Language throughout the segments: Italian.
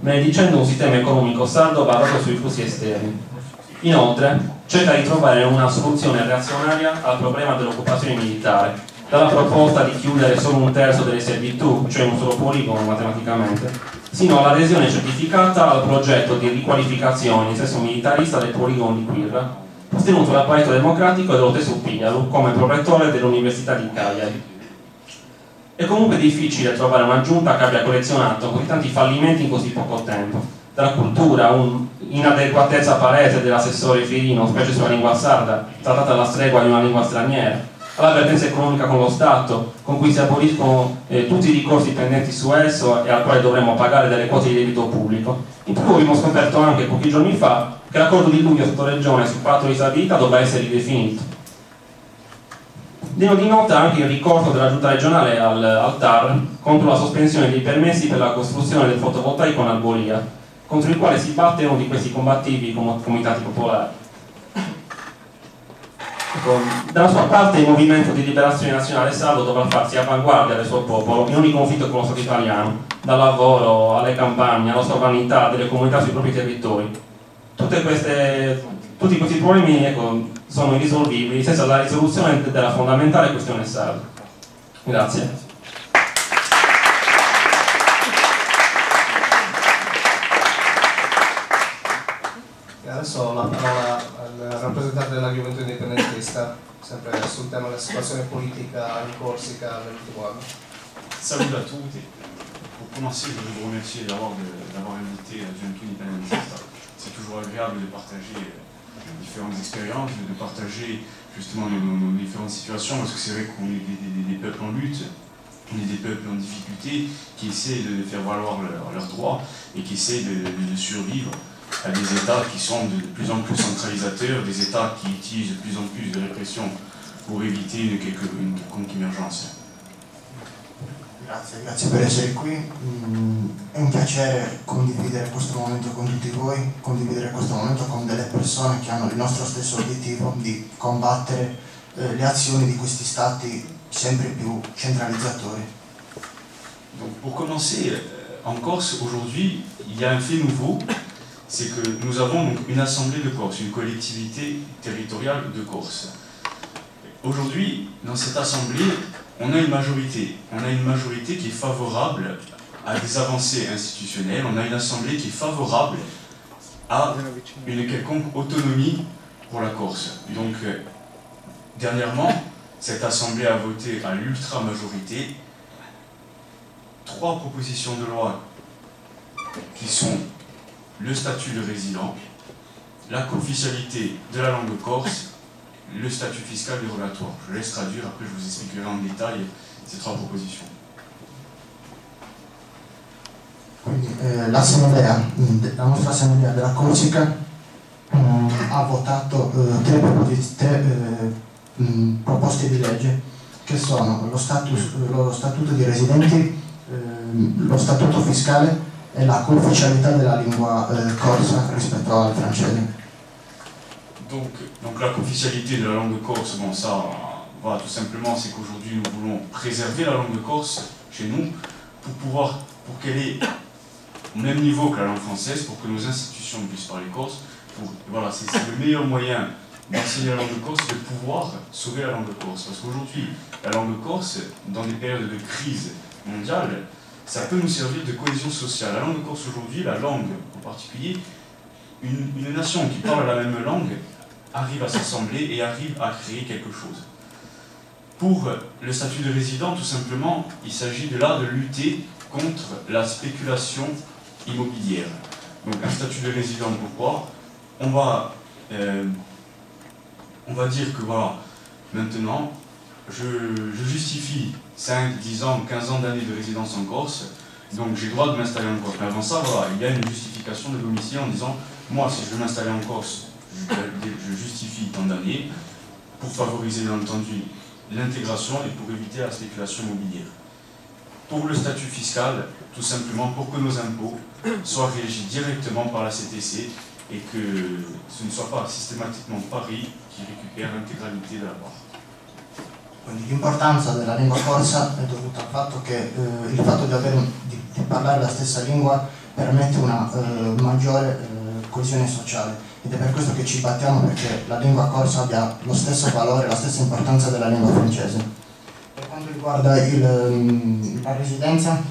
maledicendo un sistema economico sardo basato sui flussi esterni. Inoltre, cerca di trovare una soluzione razionaria al problema dell'occupazione militare, dalla proposta di chiudere solo un terzo delle servitù, cioè un solo poligono matematicamente, sino all'adesione certificata al progetto di riqualificazione in senso militarista del poligono di Quirra, sostenuto dal Partito Democratico e dello stesso Pigalu come prorettore dell'Università di Cagliari. È comunque difficile trovare una giunta che abbia collezionato così tanti fallimenti in così poco tempo, dalla cultura, un'inadeguatezza palese dell'assessore Firino, specie sulla lingua sarda, trattata alla stregua di una lingua straniera, all'avvertenza economica con lo Stato, con cui si aboliscono tutti i ricorsi pendenti su esso e al quale dovremmo pagare delle quote di debito pubblico. In più abbiamo scoperto anche pochi giorni fa che l'accordo di luglio sotto regione sul patto di stabilità dovrà essere ridefinito. Degno di nota anche il ricorso della giunta regionale al TAR contro la sospensione dei permessi per la costruzione del fotovoltaico in Albolia, contro il quale si batte uno di questi combattivi comitati popolari. Dalla sua parte il Movimento di Liberazione Nazionale Sardo dovrà farsi avanguardia del suo popolo in ogni conflitto con lo Stato italiano, dal lavoro alle campagne, alla sovranità delle comunità sui propri territori. Tutti questi problemi sono irrisolvibili senza la risoluzione della fondamentale questione sarda. Grazie. Adesso la parola al rappresentante della Gioventù Indipendentista, sempre sul tema della situazione politica in Corsica nell'ultimo anno. Salut à tous. Pour commencer, je veux vous remercier d'avoir invité Gioventù Indipendentista. C'est toujours agréable de partager différentes expériences, de partager justement nos différentes situations, parce que c'est vrai qu'on est des peuples en lutte, on est des peuples en difficulté, qui essaient de faire valoir leurs droits et qui essaient de survivre à des États qui sont de plus en plus centralisateurs, des États qui utilisent de plus en plus de répression pour éviter une quelconque émergence. Grazie per essere qui, è un piacere condividere questo momento con tutti voi, condividere questo momento con delle persone che hanno il nostro stesso obiettivo di combattere le azioni di questi stati sempre più centralizzatori. Donc pour commencer, en Corse aujourd'hui, il y a un fait nouveau, c'est que nous avons donc une assemblée de Corse, une collectivité territoriale de Corse. Aujourd'hui, dans cette assemblée, on a une majorité qui est favorable à des avancées institutionnelles, on a une assemblée qui est favorable à une quelconque autonomie pour la Corse. Donc, dernièrement, cette assemblée a voté à l'ultra-majorité 3 propositions de loi qui sont le statut de résident, la co-officialité de la langue corse, le statut fiscal dérogatoire. Je laisse traduire, après je vous expliquerai en détail ces 3 propositions. Quindi la nostra assemblea della Corsica ha votato 3 proposte di legge che sono lo statuto di residenti, lo statuto fiscale e la co-ufficialità della lingua corsa rispetto al francese. Donc la co-officialité de la langue corse, bon ça, voilà, tout simplement c'est qu'aujourd'hui nous voulons préserver la langue corse chez nous pour qu'elle ait au même niveau que la langue française, pour que nos institutions puissent parler corse. Voilà, c'est le meilleur moyen d'enseigner la langue corse, de pouvoir sauver la langue corse. Parce qu'aujourd'hui, la langue corse, dans des périodes de crise mondiale, ça peut nous servir de cohésion sociale. La langue corse aujourd'hui, la langue en particulier, une nation qui parle la même langue arrive à s'assembler et arrive à créer quelque chose. Pour le statut de résident, tout simplement, il s'agit de lutter contre la spéculation immobilière. Donc un statut de résident, pourquoi? On va dire que voilà, maintenant, je justifie 5, 10 ans, 15 ans d'années de résidence en Corse, donc j'ai le droit de m'installer en Corse. Mais avant ça, voilà, il y a une justification de domicile en disant, moi, si je veux m'installer en Corse, je justifie tant d'années pour favoriser, bien entendu, l'intégration et pour éviter la spéculation immobilière. Pour le statut fiscal, tout simplement pour que nos impôts soient régis directement par la CTC et que ce ne soit pas systématiquement Paris qui récupère l'intégralité de la part. Quindi l'importanza della lingua corsa è dovuta al fatto che il fatto di parlare la stessa lingua permette una maggiore coesione sociale, ed è per questo che ci battiamo perché la lingua corsa abbia lo stesso valore, la stessa importanza della lingua francese. Per quanto riguarda la residenza,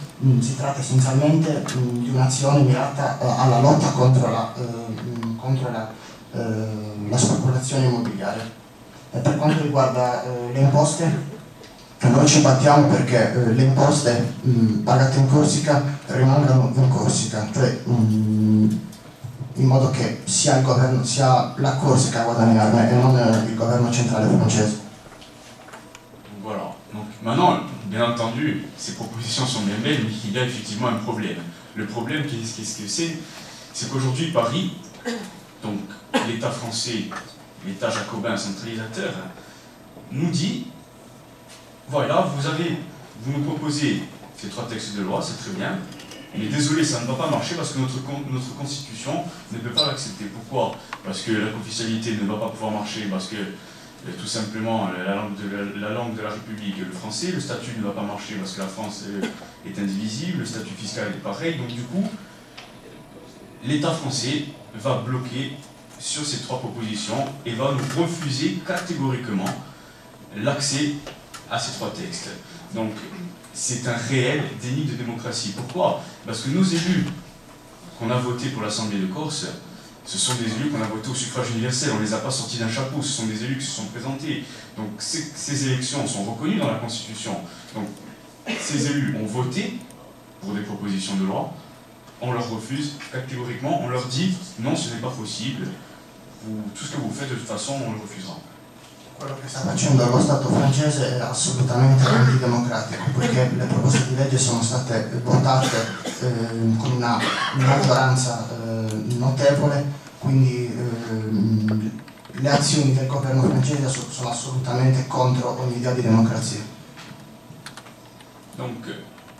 si tratta essenzialmente di un'azione mirata alla lotta contro la speculazione immobiliare. Per quanto riguarda le imposte, noi ci battiamo perché le imposte pagate in Corsica rimangano in Corsica, cioè in modo che sia il governo, sia la Corsica a guadagnarne e non il governo centrale francese. Voilà. Donc maintenant, bien entendu, ces propositions sont bien belles, mais il y a effectivement un problème. Le problème, qu'est-ce que c'est qu'aujourd'hui Paris, donc l'État français, l'État jacobin centralisateur, nous dit, voilà, vous nous proposez ces 3 textes de loi, c'est très bien, mais désolé, ça ne va pas marcher parce que notre constitution ne peut pas l'accepter. Pourquoi? Parce que la co-officialité ne va pas pouvoir marcher, parce que tout simplement la langue de la République est le français, le statut ne va pas marcher parce que la France est indivisible, le statut fiscal est pareil, donc du coup, l'État français va bloquer sur ces 3 propositions et va nous refuser catégoriquement l'accès à ces 3 textes. Donc, c'est un réel déni de démocratie. Pourquoi? Parce que nos élus qu'on a votés pour l'Assemblée de Corse, ce sont des élus qu'on a votés au suffrage universel, on ne les a pas sortis d'un chapeau, ce sont des élus qui se sont présentés. Donc ces élections sont reconnues dans la Constitution. Donc ces élus ont voté pour des propositions de loi, on leur refuse catégoriquement, on leur dit non, ce n'est pas possible, tout ce que vous faites de toute façon, on le refusera. Quello che sta facendo lo Stato francese è assolutamente antidemocratico, perché le proposte di legge sono state votate con una maggioranza notevole, quindi le azioni del governo francese sono assolutamente contro ogni idea di democrazia. Donc,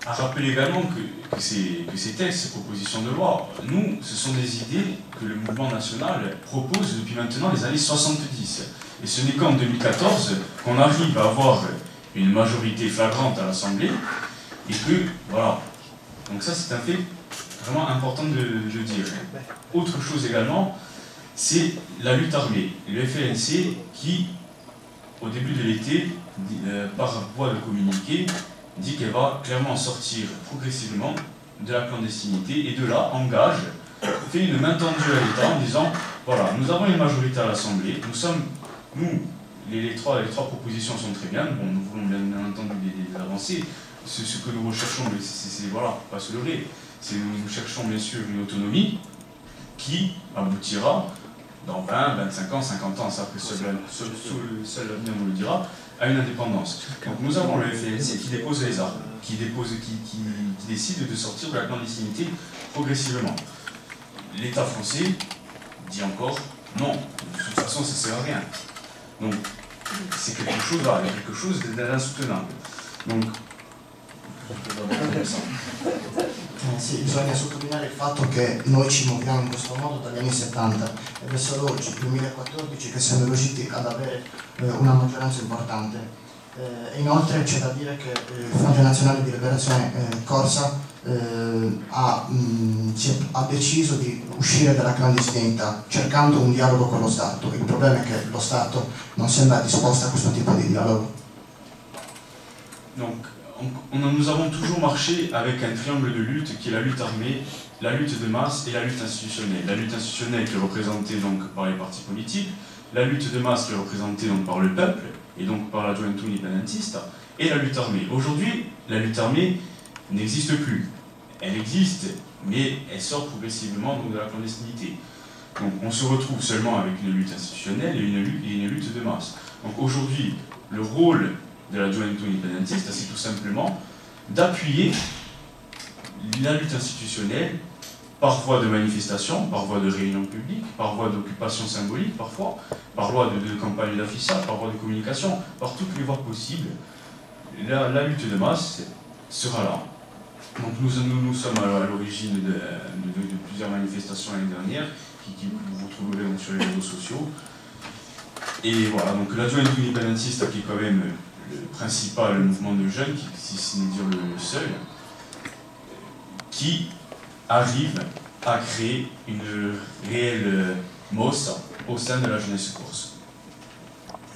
à rappeler également que ces textes, ces propositions de loi, nous, ce sont des idées que le mouvement national propose depuis maintenant les années 70. Et ce n'est qu'en 2014 qu'on arrive à avoir une majorité flagrante à l'Assemblée, et que, voilà. Donc ça, c'est un fait vraiment important de dire. Autre chose également, c'est la lutte armée. Le FLNC qui, au début de l'été, par voie de communiqué, dit qu'elle va clairement sortir progressivement de la clandestinité et de là engage, fait une main tendue à l'État en disant voilà, nous avons une majorité à l'Assemblée, les trois propositions sont très bien, bon, nous voulons bien entendu des avancées, ce que nous recherchons, c'est voilà, pas se leurrer, nous cherchons bien sûr une autonomie qui aboutira dans 20, 25 ans, 50 ans, ça après seul l'avenir nous le dira, à une indépendance. Donc nous avons le FLNC qui dépose les armes, qui décide de sortir de la clandestinité progressivement. L'État français dit encore non, de toute façon ça ne sert à rien. Donc c'est quelque chose là, il y a quelque chose d'insoutenable. Donc Sì, bisogna sottolineare il fatto che noi ci muoviamo in questo modo dagli anni 70 ed è solo oggi, 2014, che siamo riusciti ad avere una maggioranza importante. Inoltre c'è da dire che il Fronte Nazionale di Liberazione Corsa ha deciso di uscire dalla clandestinità cercando un dialogo con lo Stato. Il problema è che lo Stato non sembra disposto a questo tipo di dialogo. Donc, nous avons toujours marché avec un triangle de lutte qui est la lutte armée, la lutte de masse et la lutte institutionnelle. La lutte institutionnelle qui est représentée donc par les partis politiques, la lutte de masse qui est représentée donc par le peuple et donc par la Gioventù Indipendentista, et la lutte armée. Aujourd'hui, la lutte armée n'existe plus. Elle existe, mais elle sort progressivement donc de la clandestinité. Donc on se retrouve seulement avec une lutte institutionnelle et une lutte de masse. Donc aujourd'hui, le rôle de la Gioventù Indipendentista, c'est tout simplement d'appuyer la lutte institutionnelle par voie de manifestation, par voie de réunion publique, par voie d'occupation symbolique parfois, par voie de campagne d'affichage, par voie de communication, par toutes les voies possibles. La lutte de masse sera là. Donc nous sommes à l'origine de plusieurs manifestations l'année dernière, qui vous retrouverez donc sur les réseaux sociaux. Et voilà, donc la Gioventù Indipendentista qui est quand même le principal mouvement de jeunes, si ce n'est dire le seul, qui arrive à créer une réelle mossa au sein de la jeunesse corse.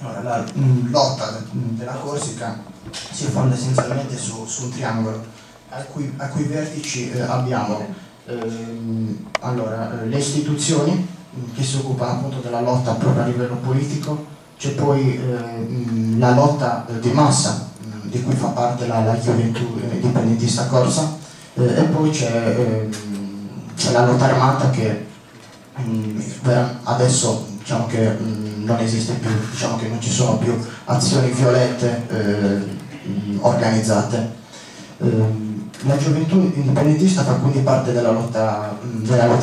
Allora, la lotta della Corsica si fonda essenzialmente su un triangolo a cui vertici abbiamo le istituzioni che si occupano appunto della lotta proprio a livello politico, c'è poi la lotta di massa di cui fa parte la gioventù indipendentista corsa, e poi c'è la lotta armata che adesso diciamo che non esiste più, diciamo che non ci sono più azioni violente organizzate. La gioventù indipendentista fa quindi parte della lotta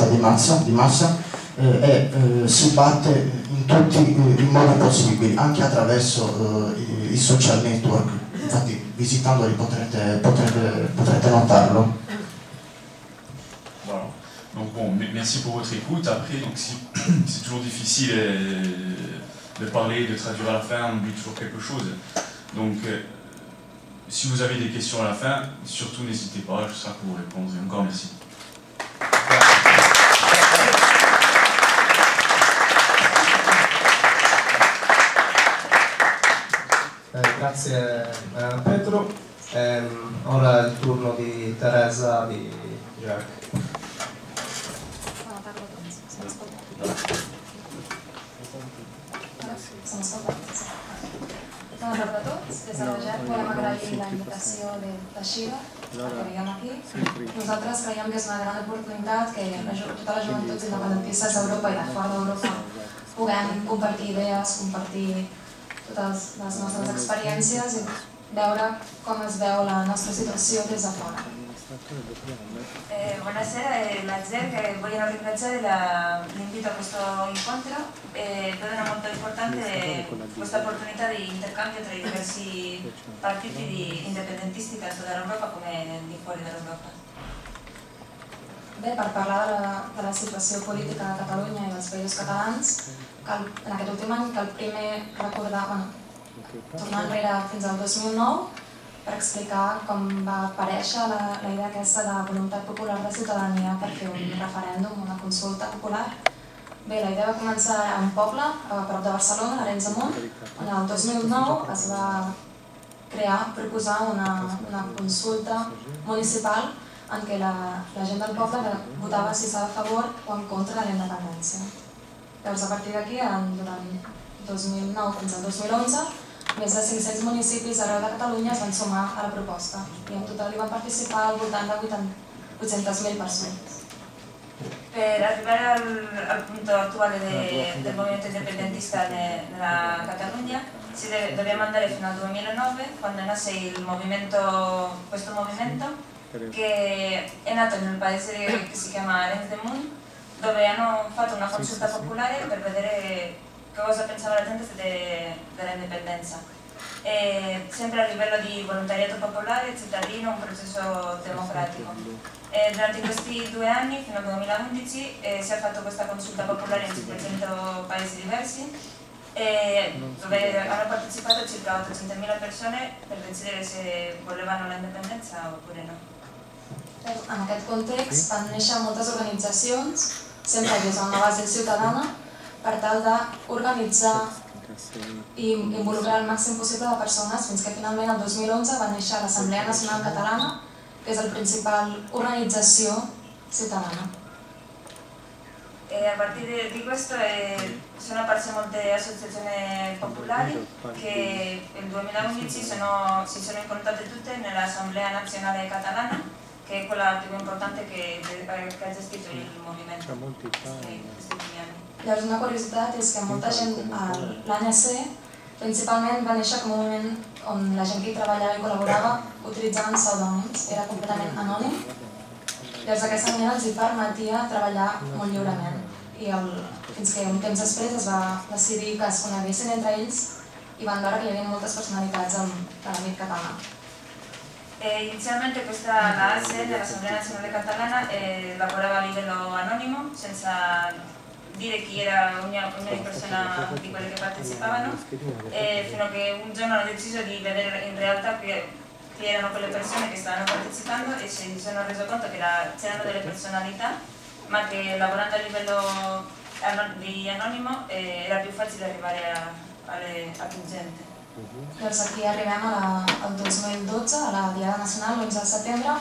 di massa e si batte in tutti i modi possibili, anche attraverso i social network. Infatti visitandoli potrete notarlo. Voilà. Donc bon, merci pour votre écoute. Après, donc si c'est toujours difficile de parler, de traduire à la fin, on oublie toujours quelque chose. Donc si vous avez des questions à la fin, surtout n'hésitez pas, je serai pour vous répondre. Et encore merci. Grazie Pedro. Ora è il turno di Teresa di Jack. Bona tarda a tots. Des de la GEP volem agrair la invitació de Xiva que vinguem aquí. Nosaltres creiem que és una gran oportunitat que totes les joventuts independentistes d'Europa i de fora d'Europa puguem compartir idees, compartir totes les nostres experiències i veure com es veu la nostra situació des de fora. Buonasera, la ZEC, vogliono ringraziare l'invito a questo incontro e vedono molto importante questa opportunità di intercambio tra i diversi partiti indipendentisti tanto dall'Europa come di fuori dall'Europa. Bé, per parlar de la situació política de Catalunya i dels països catalans, en aquest últim any cal primer recordar, tornar enrere fins al 2009, per explicar com va aparèixer la idea aquesta de voluntat popular de ciutadania per fer un referèndum, una consulta popular. Bé, la idea va començar a un poble a prop de Barcelona, a Arenys de Munt, on el 2009 es va proposar una consulta municipal en què la gent del poble votava si estava a favor o en contra de la independència. Llavors, a partir d'aquí, durant 2009 fins al 2011, més de 500 municipis arreu de Catalunya es van sumar a la proposta i en total hi van participar al voltant de 800.000 persones. Per arrivare al punto attuale del movimento indipendentista nella Catalunya dobbiamo andare fino al 2009, quando nasce questo movimento che è nato nel paese che si chiama Arenys de Munt, dove hanno fatto una consulta popolare per vedere cosa pensava la gente dell'indipendenza. Sempre a livello di volontariato popolare, cittadino, un processo democratico. Durante questi 2 anni, fino al 2011, si è fatto questa consulta popolare in 500 paesi diversi, dove hanno partecipato circa 800.000 persone per decidere se volevano l'indipendenza oppure no. En aquest context van néixer moltes organitzacions, sempre des d'una base ciutadana, per tal d'organitzar i involucrar el màxim possible de persones fins que finalment el 2011 va néixer l'Assemblea Nacional Catalana, che è la principal organizzazione cittadina. A partire di questo sono apparse molte associazioni popolari che nel 2011 si sono incontrate tutte nell'Assemblea Nazionale Catalana, che è quella più importante che ha gestito il movimento questi ultimi anni. Llavors, una curiositat és que molta gent, l'ANC, principalment va néixer com un moment on la gent que hi treballava i col·laborava utilitzaven pseudònims, era completament anònim. Llavors, d'aquesta manera els hi permetia treballar molt lliurement. I fins que un temps després es va decidir que es coneguessin entre ells i van veure que hi havia moltes personalitats de l'àmbit català. Inizialmente la ASE, l'Assemblea Nazionale Catalana, lavorava a livello anonimo, senza dire chi era ogni persona di quelle che partecipavano, fino a che un giorno hanno deciso di vedere in realtà che chi erano quelle persone che stavano partecipando e si sono reso conto che c'erano delle personalità, ma che lavorando a livello di anonimo era più facile arrivare a più gente. Doncs aquí arribem al 2012, a la Diada Nacional, l'11 de setembre,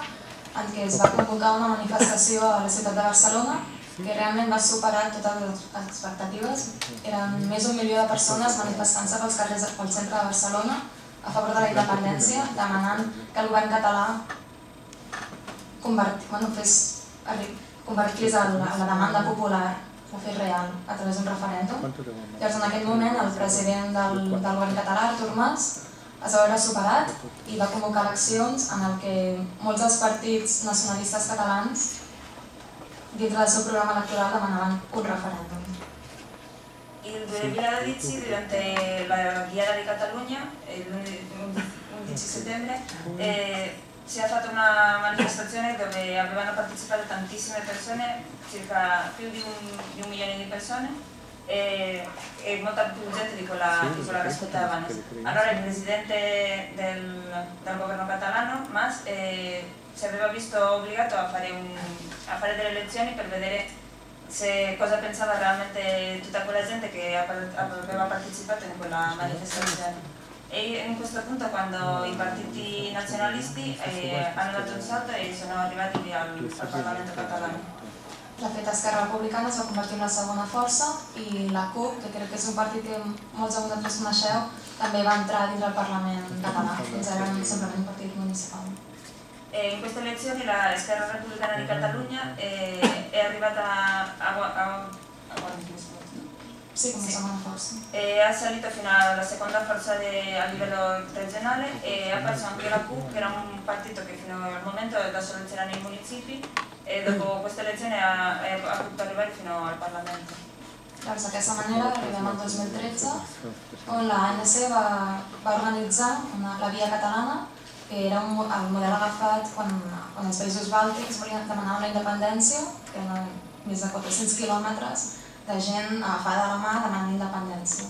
en què es va convocar una manifestació a la ciutat de Barcelona que realment va superar totes les expectatives. Eren més d'1 milió de persones manifestant-se pels carrers del centre de Barcelona a favor de la independència, demanant que el govern català convertís la demanda popular, ho fes real, a través d'un referèndum. Llavors, en aquest moment, el president del govern català, Artur Mas, es va veure superat i va convocar eleccions en el que molts dels partits nacionalistes catalans, dintre del seu programa electoral, demanaven un referèndum. Il 2012, durante la Diada di Catalunya, l'11 settembre, si è fatta una manifestazione dove avevano partecipato tantissime persone, circa più di un milione di persone, e molta più gente di quella che aspettavano. Allora il presidente del governo catalano, Mas, si aveva visto obbligato a fare delle elezioni per vedere cosa pensava realmente tutta quella gente che aveva partecipato in quella manifestazione. E in questo punto, quando i partiti nazionalisti hanno dato un salto e sono arrivati lì al Parlamento catalano. De fet, Esquerra Republicana es va convertir en la segona força i la CUP, que crec que és un partit que molts de vosaltres coneixeu, també va entrar dins del Parlament català. Fins ara era simplement un partit municipal. In queste elezioni la Esquerra Repubblicana di Catalunya è arrivata Sí, come segona forza. Ha salito fino alla seconda forza a livello regionale e ha perso anche la CUP, che era un partito che fino al momento da solo c'era nei municipi, e dopo queste elezioni ha potuto arrivare fino al Parlamento. Llavors, d'aquesta manera, arribem al 2013, on l'ANC va organitzar la Via Catalana, que era el model agafat quan els països bàltics demanaven la independència, que eren més de 400 quilòmetres de gent agafada a la mà demanant independència.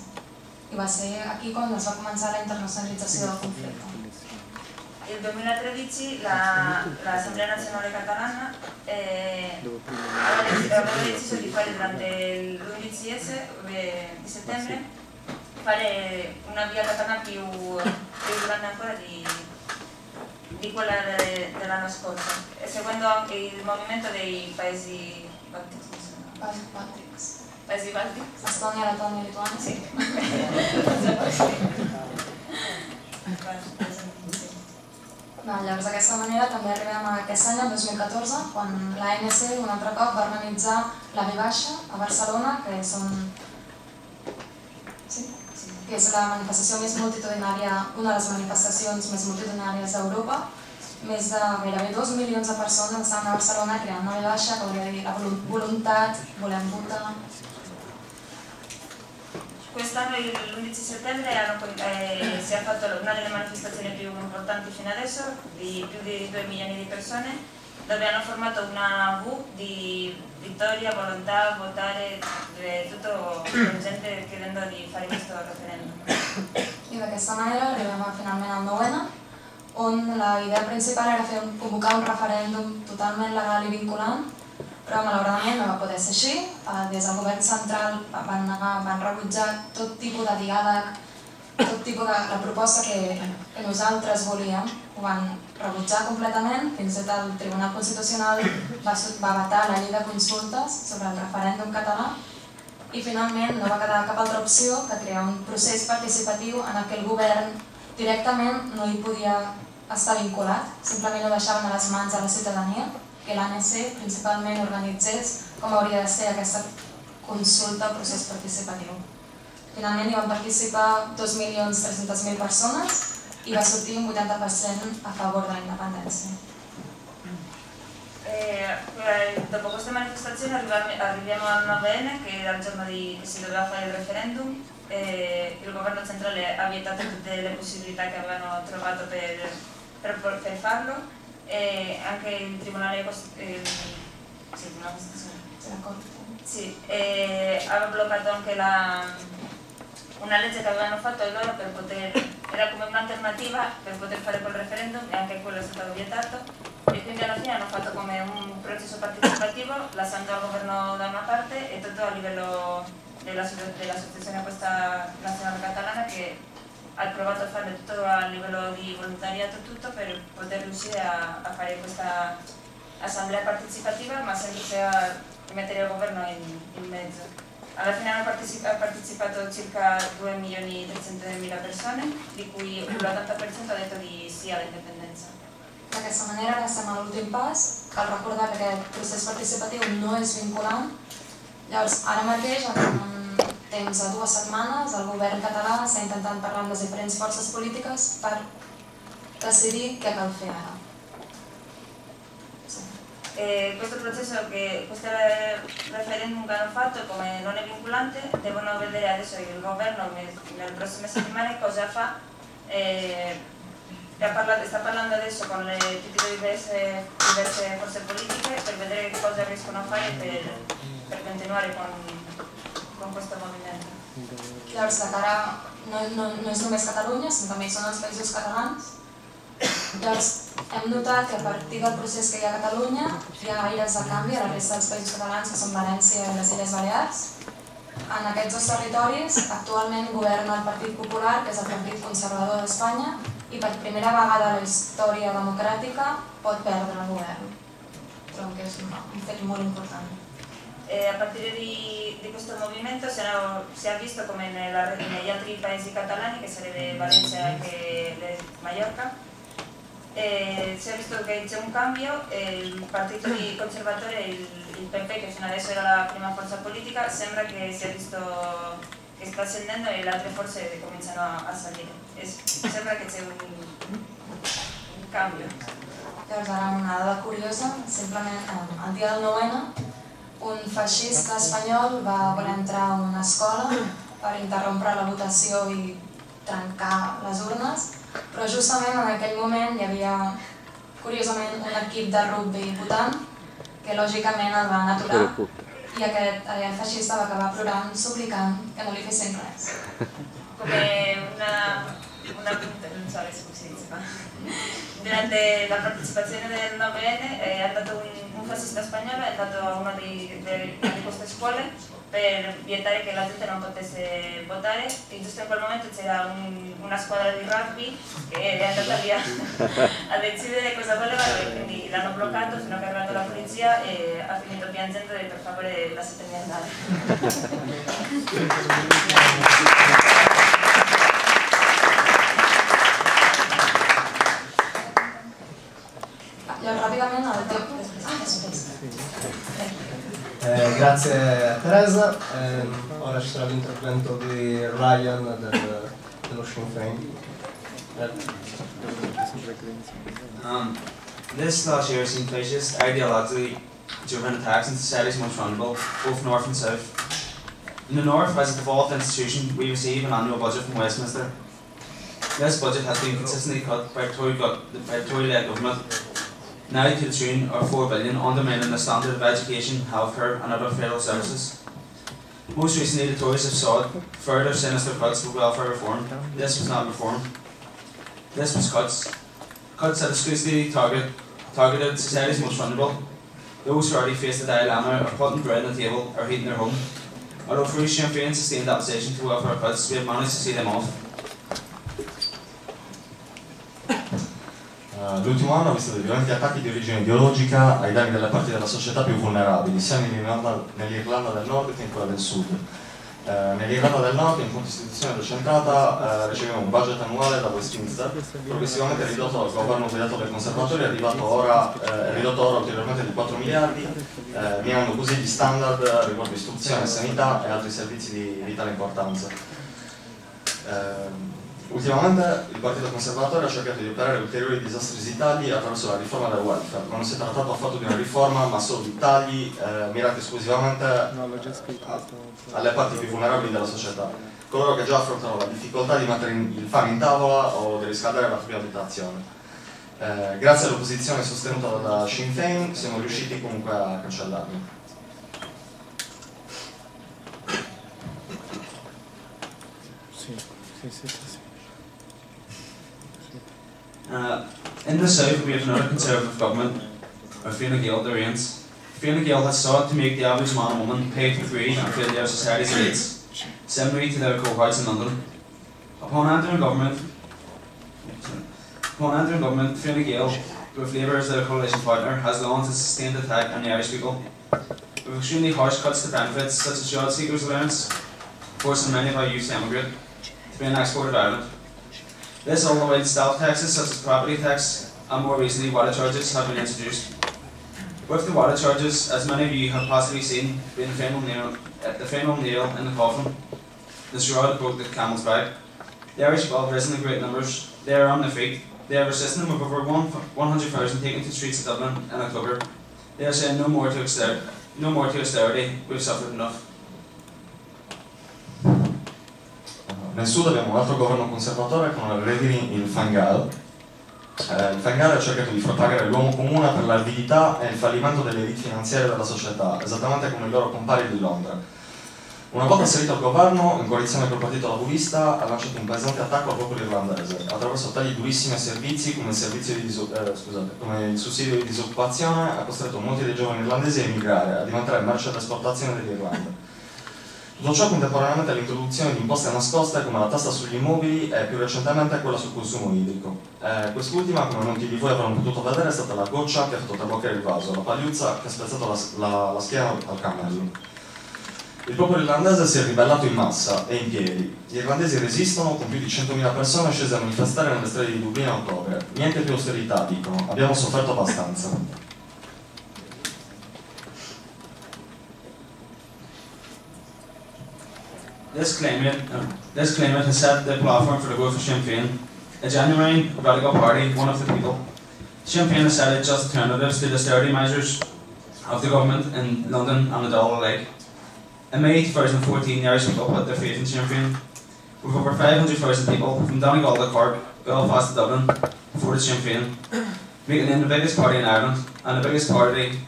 I va ser aquí quan es va començar la internacionalització del conflicte. Il 2013 l'Assemblea Nazionale Catalana aveva deciso di fare durante l'11S di settembre fare una via catalana più grande ancora di quella dell'anno scorso, seguendo anche il movimento dei paesi baltici. Paesi baltici? Estonia, Letònia i Lituània? Sí. Llavors, d'aquesta manera també arribem a aquest any, el 2014, quan l'ANC un altre cop va organitzar la V Baixa a Barcelona, que és la manifestació més multitudinària, una de les manifestacions més multitudinàries d'Europa. Més de gairebé 2 milions de persones estaven a Barcelona creant una V Baixa, que volia dir la voluntat, volem votar. Quest'anno, l'11 settembre, si è fatto una delle manifestazioni più importanti fino adesso, di più di 2 milioni di persone, dove hanno formato una V di vittoria, volontà, votare, tutto con gente chiedendo di fare questo referendum. I d'aquesta manera arribem finalment al 9N, on la idea principal era convocar un referèndum totalment legal i vinculant, però malauradament no va poder ser així. Des del govern central van rebutjar tot tipus de diàleg, tot tipus de la proposta que nosaltres volíem, ho van rebutjar completament. Fins i tot el Tribunal Constitucional va vetar la llei de consultes sobre el referèndum català i finalment no va quedar cap altra opció que crear un procés participatiu en el que el govern directament no hi podia estar vinculat, simplement ho deixaven a les mans de la ciutadania, que l'ANC principalment organitzés com hauria de ser aquesta consulta o procés participatiu. Finalment hi van participar 2.300.000 persones i va sortir un 80% a favor de la independència. Dopo queste manifestazioni arriviamo al 9N, che era il giorno che si doveva fare il referendum. Il governo centrale ha vietato tutte le possibilità che avevano trovato per farlo. E anche il Tribunale aveva bloccato anche una legge che avevano fatto loro per poter era come un'alternativa per poter fare quel referendum e anche quello è stato vietato e quindi alla fine hanno fatto come un processo partecipativo lasciando al governo da una parte e tutto a livello dell'associazione questa nazionale catalana che ha provato a fare tutto a livello di volontariato tutto per poter riuscire a fare questa assemblea partecipativa ma senza mettere il governo in mezzo. Alla fine hanno partecipato circa 2.300.000 persone, di cui l'80% ha detto di sì all'indipendenza. D'aquesta manera ara estem a l'últim pas. Cal recordar que aquest procés participatiu no és vinculant. Llavors, ara mateix, en un temps de 2 setmanes, el govern català està intentant parlar amb les diferents forces polítiques per decidir què cal fer ara. Questo processo, questo referendum che hanno fatto, come non è vincolante, devono vedere adesso il governo nelle prossime settimane cosa fa. Sta parlando adesso con tutte le diverse forze politiche per vedere cosa riescono a fare per continuare con questo movimento. Llavors, de cara, no és només Catalunya, sinó també són els països catalans. Llavors, hem notat que a partir del procés que hi ha a Catalunya hi ha aires de canvi a la resta dels països catalans, que són València i les Illes Balears. En aquests 2 territoris actualment governa el Partit Popular, que és el partit conservador d'Espanya, i per primera vegada a la història democràtica pot perdre el govern. Trobo que és un fet molt important. A partire di questo movimento si è visto come negli altri paesi catalani, che sarebbe Valencia e anche Mallorca, si è visto che c'è un cambio e il partito conservatore, il PP, che fino adesso era la prima forza politica, sembra che si è visto che sta scendendo e le altre forze cominciano a salire. Sembra che c'è un cambio. Llavors, ara una dada curiosa, simplement el dia del 9-N, un feixista espanyol va voler entrar a una escola per interrompre la votació i trencar les urnes, però justament en aquell moment hi havia, curiosament, un equip de rugby votant que lògicament el van aturar i aquest feixista va acabar plorant, suplicant que no li fessin res. Come non so adesso come si dice, ma durante la partecipazione del 9N è andato un fascista spagnolo, è andato a una di queste scuole per vietare che la gente non potesse votare e giusto in quel momento c'era una squadra di rugby che è andata via a decidere cosa volevano e quindi l'hanno bloccato fino a che è arrivata la polizia e ha finito piangendo e per favore lasciatemi andare. Grazie a Teresa. Ora ci sarà l'intervento di Ryan dello Sinn Féin. This last year has seen fascist, ideologically driven attacks on societies most vulnerable, both north and south. In the north, as a devolved institution, we receive an annual budget from Westminster. This budget has been consistently cut by the Tory-led government, now to the tune of $4 billion, undermining the standard of education, healthcare and other federal services. Most recently, the Tories have sought further sinister cuts for welfare reform. This was not reform. This was cuts. Cuts that exclusively targeted society's most vulnerable, those who already face the dilemma of putting bread on the table or heating their home. Although through Sinn Féin sustained opposition to welfare cuts, we have managed to see them off. L'ultimo anno ha visto dei violenti attacchi di origine ideologica ai danni delle parti della società più vulnerabili, sia nell'Irlanda del Nord che in quella del Sud. Nell'Irlanda del Nord, in Costituzione decentrata, riceveva un budget annuale da Westminster, progressivamente ridotto dal governo guidato dai conservatori, è ridotto ora ulteriormente di 4 miliardi, minando così gli standard riguardo istruzione, sanità e altri servizi di vitale importanza. Ultimamente il Partito Conservatore ha cercato di operare ulteriori disastri tagli attraverso la riforma del welfare. Non si è trattato affatto di una riforma, ma solo di tagli mirati esclusivamente alle parti più vulnerabili della società, coloro che già affrontano la difficoltà di mettere il pane in tavola o di riscaldare la propria abitazione. Grazie all'opposizione sostenuta da Sinn Féin siamo riusciti comunque a cancellarli. In the south, we have another Conservative government, where Fianna Gael reigns. Fianna Gael has sought to make the average man and woman pay for free and feel their society's rates, similarly to their cohorts in London. Upon entering government, Fianna Gael, with Labour as their coalition partner, has launched a sustained attack on the Irish people, with extremely harsh cuts to benefits such as job seekers allowance, forcing many of our youth to emigrate to be an export of Ireland. This all the while staff taxes such as property tax and more recently water charges have been introduced. With the water charges, as many of you have possibly seen, being the final nail in the coffin, the straw that broke the camel's back, the Irish people have risen in great numbers. They are on their feet. They are resisting with over 100,000 taken to the streets of Dublin in October. They are saying no more to austerity, we've suffered enough. Nel sud abbiamo un altro governo conservatore con l'eredity il Fine Gael. Il Fine Gael ha cercato di propagare l'uomo comune per l'avidità e il fallimento delle elite finanziarie della società, esattamente come i loro compari di Londra. Una volta inserito al governo, in coalizione col partito laburista, ha lanciato un pesante attacco al popolo irlandese, attraverso tagli durissimi a servizi come il sussidio di disoccupazione, ha costretto molti dei giovani irlandesi a emigrare, a diventare merce d'esportazione dell'Irlanda. Tutto ciò contemporaneamente all'introduzione di imposte nascoste come la tassa sugli immobili e più recentemente quella sul consumo idrico. Quest'ultima, come molti di voi avranno potuto vedere, è stata la goccia che ha fatto traboccare il vaso, la pagliuzza che ha spezzato la schiena al cammello. Il popolo irlandese si è ribellato in massa e in piedi. Gli irlandesi resistono, con più di 100.000 persone scese a manifestare nelle strade di Dublino a ottobre. Niente più austerità, dicono. Abbiamo sofferto abbastanza. This claimant has set the platform for the growth of Sinn Féin, a genuine radical party, one of the people. Sinn Féin has cited just alternatives to the austerity measures of the government in London and the Dáil alike. In May 2014, the Irish people put their faith in Sinn Féin, with over 500,000 people from Donegal to Cork, Belfast to Dublin, voted Sinn Féin, making them the biggest party in Ireland and the biggest party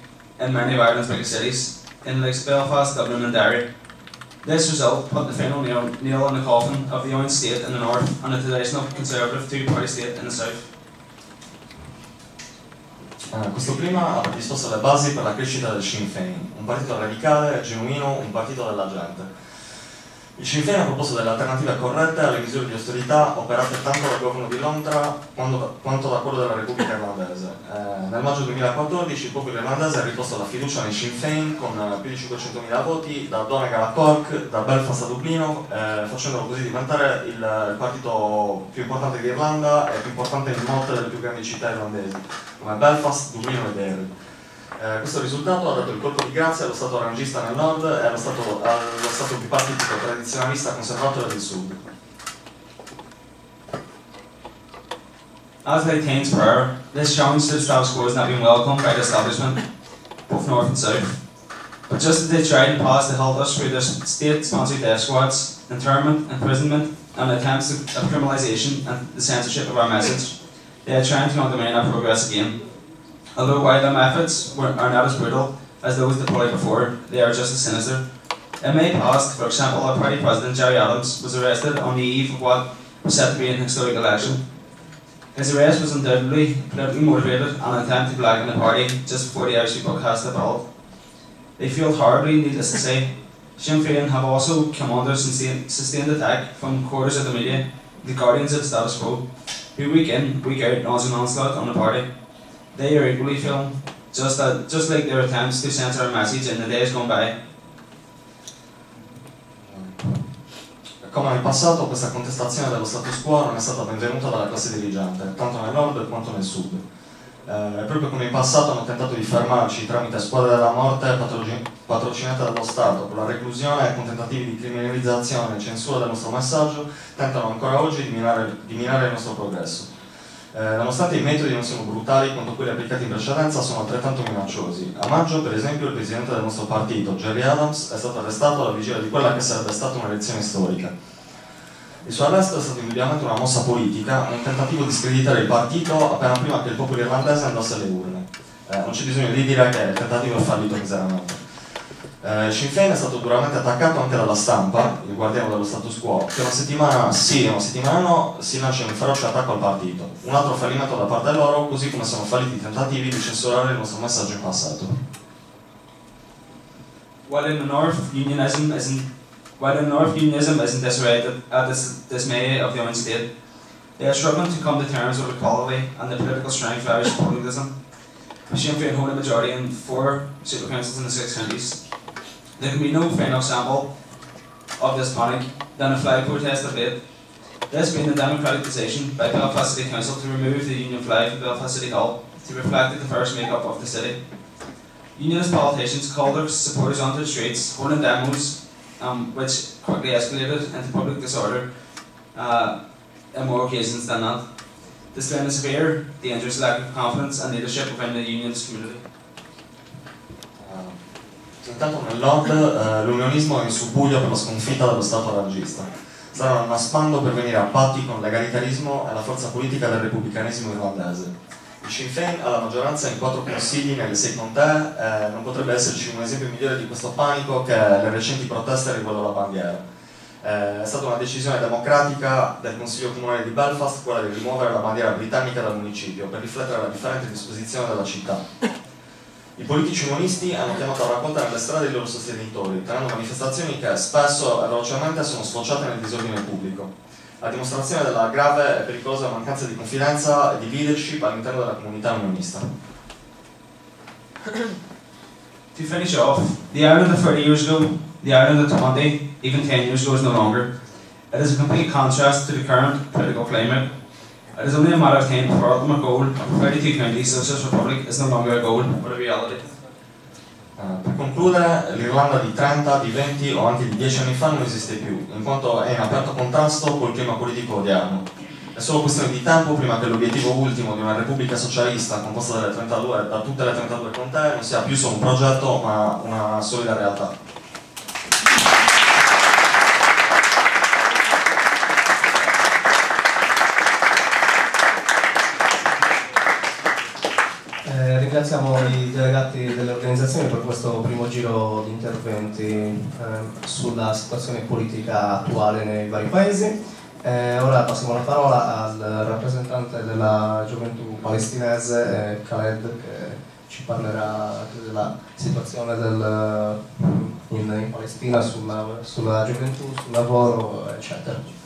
in many of Ireland's biggest cities, in like Belfast, Dublin and Derry. This result put the final nail in the coffin of the Orange State in the north and the traditional Conservative two-party state in the south. Questo clima ha predisposto le basi per la crescita del Sinn Féin, un partito radicale, genuino, un partito della gente. Il Sinn Féin ha proposto delle alternative corrette alle misure di austerità operate tanto dal governo di Londra quanto da quello della Repubblica Irlandese. Nel maggio 2014 il popolo irlandese ha riposto la fiducia nel Sinn Féin con più di 500.000 voti da Donegal a Cork, da Belfast a Dublino, facendolo così diventare il partito più importante d'Irlanda e più importante in molte delle più grandi città irlandesi, come Belfast, Dublino e Derry. Questo risultato ha dato il colpo di grazia allo stato orangista nel nord e allo stato bipartitico tradizionalista conservatore del sud. As late times prior, this challenge to the status quo has not been welcomed by the establishment, both north and south. But just as they tried in the past to help us through their state-sponsored death squads, internment, imprisonment, and attempts of criminalisation and the censorship of our message, they are trying to undermine our progress again. Although while their methods are not as brutal as those deployed before, they are just as sinister. In May past, for example, our party president Gerry Adams was arrested on the eve of what was said to be an historic election. His arrest was undoubtedly politically motivated and an attempt to blacken the party just before the Irish people cast their ballot. They failed horribly, needless to say. Sinn Féin have also come under sustained attack from quarters of the media, the guardians of the status quo, who week in, week out launch an onslaught on the party. They are equally filmed, just like their attempts to censor our message in the days gone by. Come nel passato, questa contestazione dello status quo non è stata benvenuta dalla classe dirigente, tanto nel nord quanto nel sud. Proprio come in passato hanno tentato di fermarci tramite squadre della morte patrocinate dallo Stato, con la reclusione e con tentativi di criminalizzazione e censura del nostro messaggio, tentano ancora oggi di minare il nostro progresso. Nonostante i metodi non siano brutali quanto quelli applicati in precedenza, sono altrettanto minacciosi. A maggio, per esempio, il presidente del nostro partito, Gerry Adams, è stato arrestato alla vigilia di quella che sarebbe stata un'elezione storica. Il suo arresto è stato indubbiamente una mossa politica, un tentativo di screditare il partito appena prima che il popolo irlandese andasse alle urne. Non c'è bisogno di dire che il tentativo è fallito miseramente. Sinn Féin è stato duramente attaccato anche dalla stampa, il guardiano dello status quo, che una settimana sì e una settimana no si lancia in un feroce attacco al partito. Un altro fallimento da parte loro, così come sono falliti i tentativi di censurare il nostro messaggio in passato. While in the North, unionism isn't dismay of the own state, they are struggling to come to terms with equality and the political strength of Irish populism. Sinn Féin hold a majority in 4 super councils in the 6 counties. There can be no finer example of this panic than a flag protest debate. This being the democratic decision by Belfast City Council to remove the Union flag from Belfast City Hall to reflect the diverse makeup of the city. Unionist politicians called their supporters onto the streets, holding demos, which quickly escalated into public disorder on more occasions than not, displaying a severe, dangerous lack of confidence and leadership within the unionist community. Intanto nel nord l'unionismo è in subbuglio per la sconfitta dello Stato rangista. Stanno annaspando per venire a patti con l'egalitarismo e la forza politica del repubblicanesimo irlandese. Il Sinn Féin ha la maggioranza in 4 consigli nelle 6 contee, non potrebbe esserci un esempio migliore di questo panico che le recenti proteste riguardo alla bandiera. È stata una decisione democratica del Consiglio Comunale di Belfast quella di rimuovere la bandiera britannica dal municipio per riflettere la differente disposizione della città. I politici unionisti hanno chiamato a raccolta nelle strade i loro sostenitori, tenendo manifestazioni che spesso e velocemente sono sfociate nel disordine pubblico, a dimostrazione della grave e pericolosa mancanza di confidenza e di leadership all'interno della comunità unionista. To finish off, the Ireland of 30 years ago, the Ireland of 20, even 10 years ago is no longer. It is a complete contrast to the current political climate. It is only a matter of time before the goal of 32 counties of this Republic is no longer a goal, but a reality. Per concludere, l'Irlanda di 30, di 20 o anche di 10 anni fa non esiste più, in quanto è in aperto contrasto col clima politico odierno. È solo questione di tempo prima che l'obiettivo ultimo di una repubblica socialista composta da tutte le 32 contee non sia più solo un progetto ma una solida realtà. Ringraziamo i delegati delle organizzazioni per questo primo giro di interventi sulla situazione politica attuale nei vari paesi. Ora passiamo la parola al rappresentante della gioventù palestinese, Khaled, che ci parlerà della situazione in Palestina, sulla gioventù, sul lavoro, eccetera.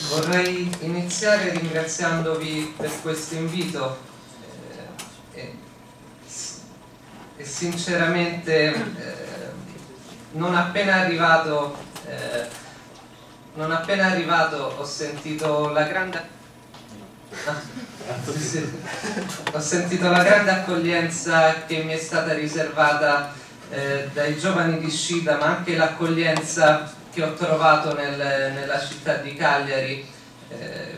Vorrei iniziare ringraziandovi per questo invito e sinceramente non appena arrivato ho sentito la grande accoglienza che mi è stata riservata dai giovani di Shida, ma anche l'accoglienza che ho trovato nella città di Cagliari,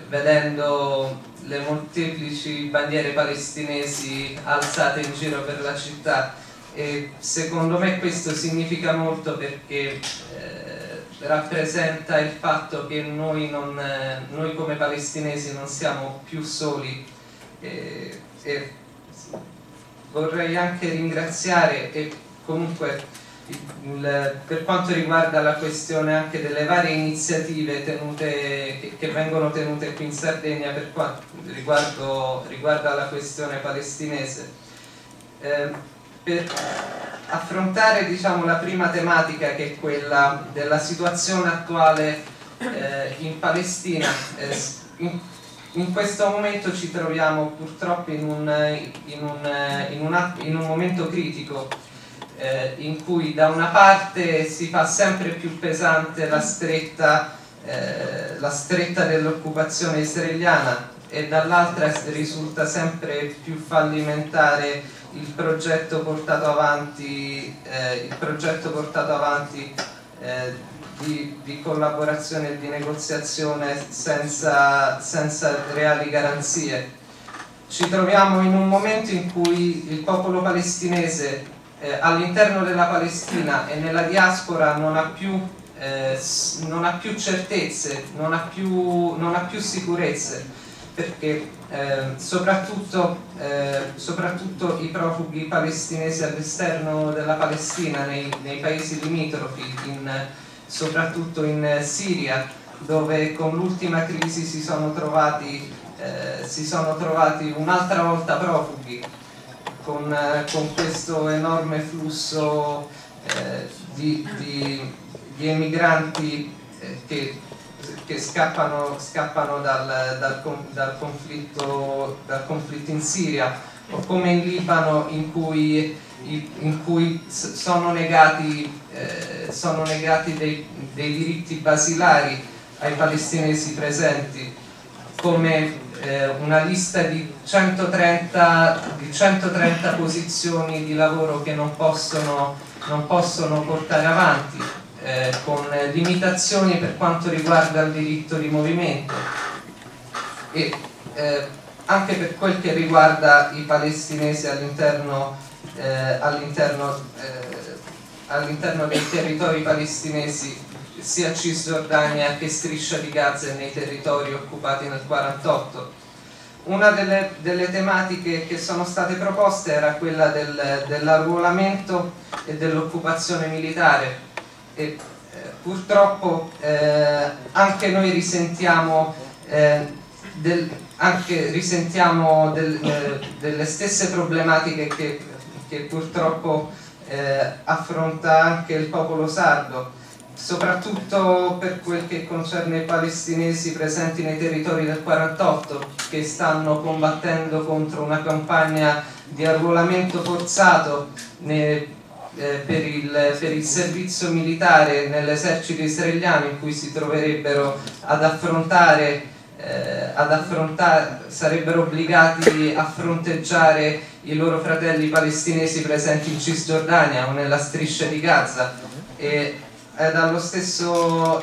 vedendo le molteplici bandiere palestinesi alzate in giro per la città. E secondo me questo significa molto, perché rappresenta il fatto che noi come palestinesi non siamo più soli. E vorrei anche ringraziare, e comunque per quanto riguarda la questione anche delle varie iniziative che vengono tenute qui in Sardegna per quanto riguarda la questione palestinese, per affrontare, diciamo, la prima tematica, che è quella della situazione attuale in Palestina. In questo momento ci troviamo purtroppo in un momento critico, in cui da una parte si fa sempre più pesante la stretta dell'occupazione israeliana, e dall'altra risulta sempre più fallimentare il progetto portato avanti di collaborazione e di negoziazione senza reali garanzie. Ci troviamo in un momento in cui il popolo palestinese all'interno della Palestina e nella diaspora non ha più certezze, non ha più sicurezze. perché soprattutto i profughi palestinesi all'esterno della Palestina, nei paesi limitrofi, soprattutto in Siria, dove con l'ultima crisi si sono trovati un'altra volta profughi, con questo enorme flusso di emigranti che scappano dal conflitto in Siria, o come in Libano, in cui sono negati dei diritti basilari ai palestinesi presenti, come una lista di 130 posizioni di lavoro che non possono portare avanti, con limitazioni per quanto riguarda il diritto di movimento, e anche per quel che riguarda i palestinesi all'interno dei territori palestinesi, sia Cisgiordania che Striscia di Gaza, e nei territori occupati nel 1948. Una delle tematiche che sono state proposte era quella dell'arruolamento e dell'occupazione militare, e purtroppo anche noi risentiamo delle stesse problematiche che purtroppo affronta anche il popolo sardo, soprattutto per quel che concerne i palestinesi presenti nei territori del 48, che stanno combattendo contro una campagna di arruolamento forzato per il servizio militare nell'esercito israeliano, in cui si troverebbero sarebbero obbligati a fronteggiare i loro fratelli palestinesi presenti in Cisgiordania o nella Striscia di Gaza, e dallo stesso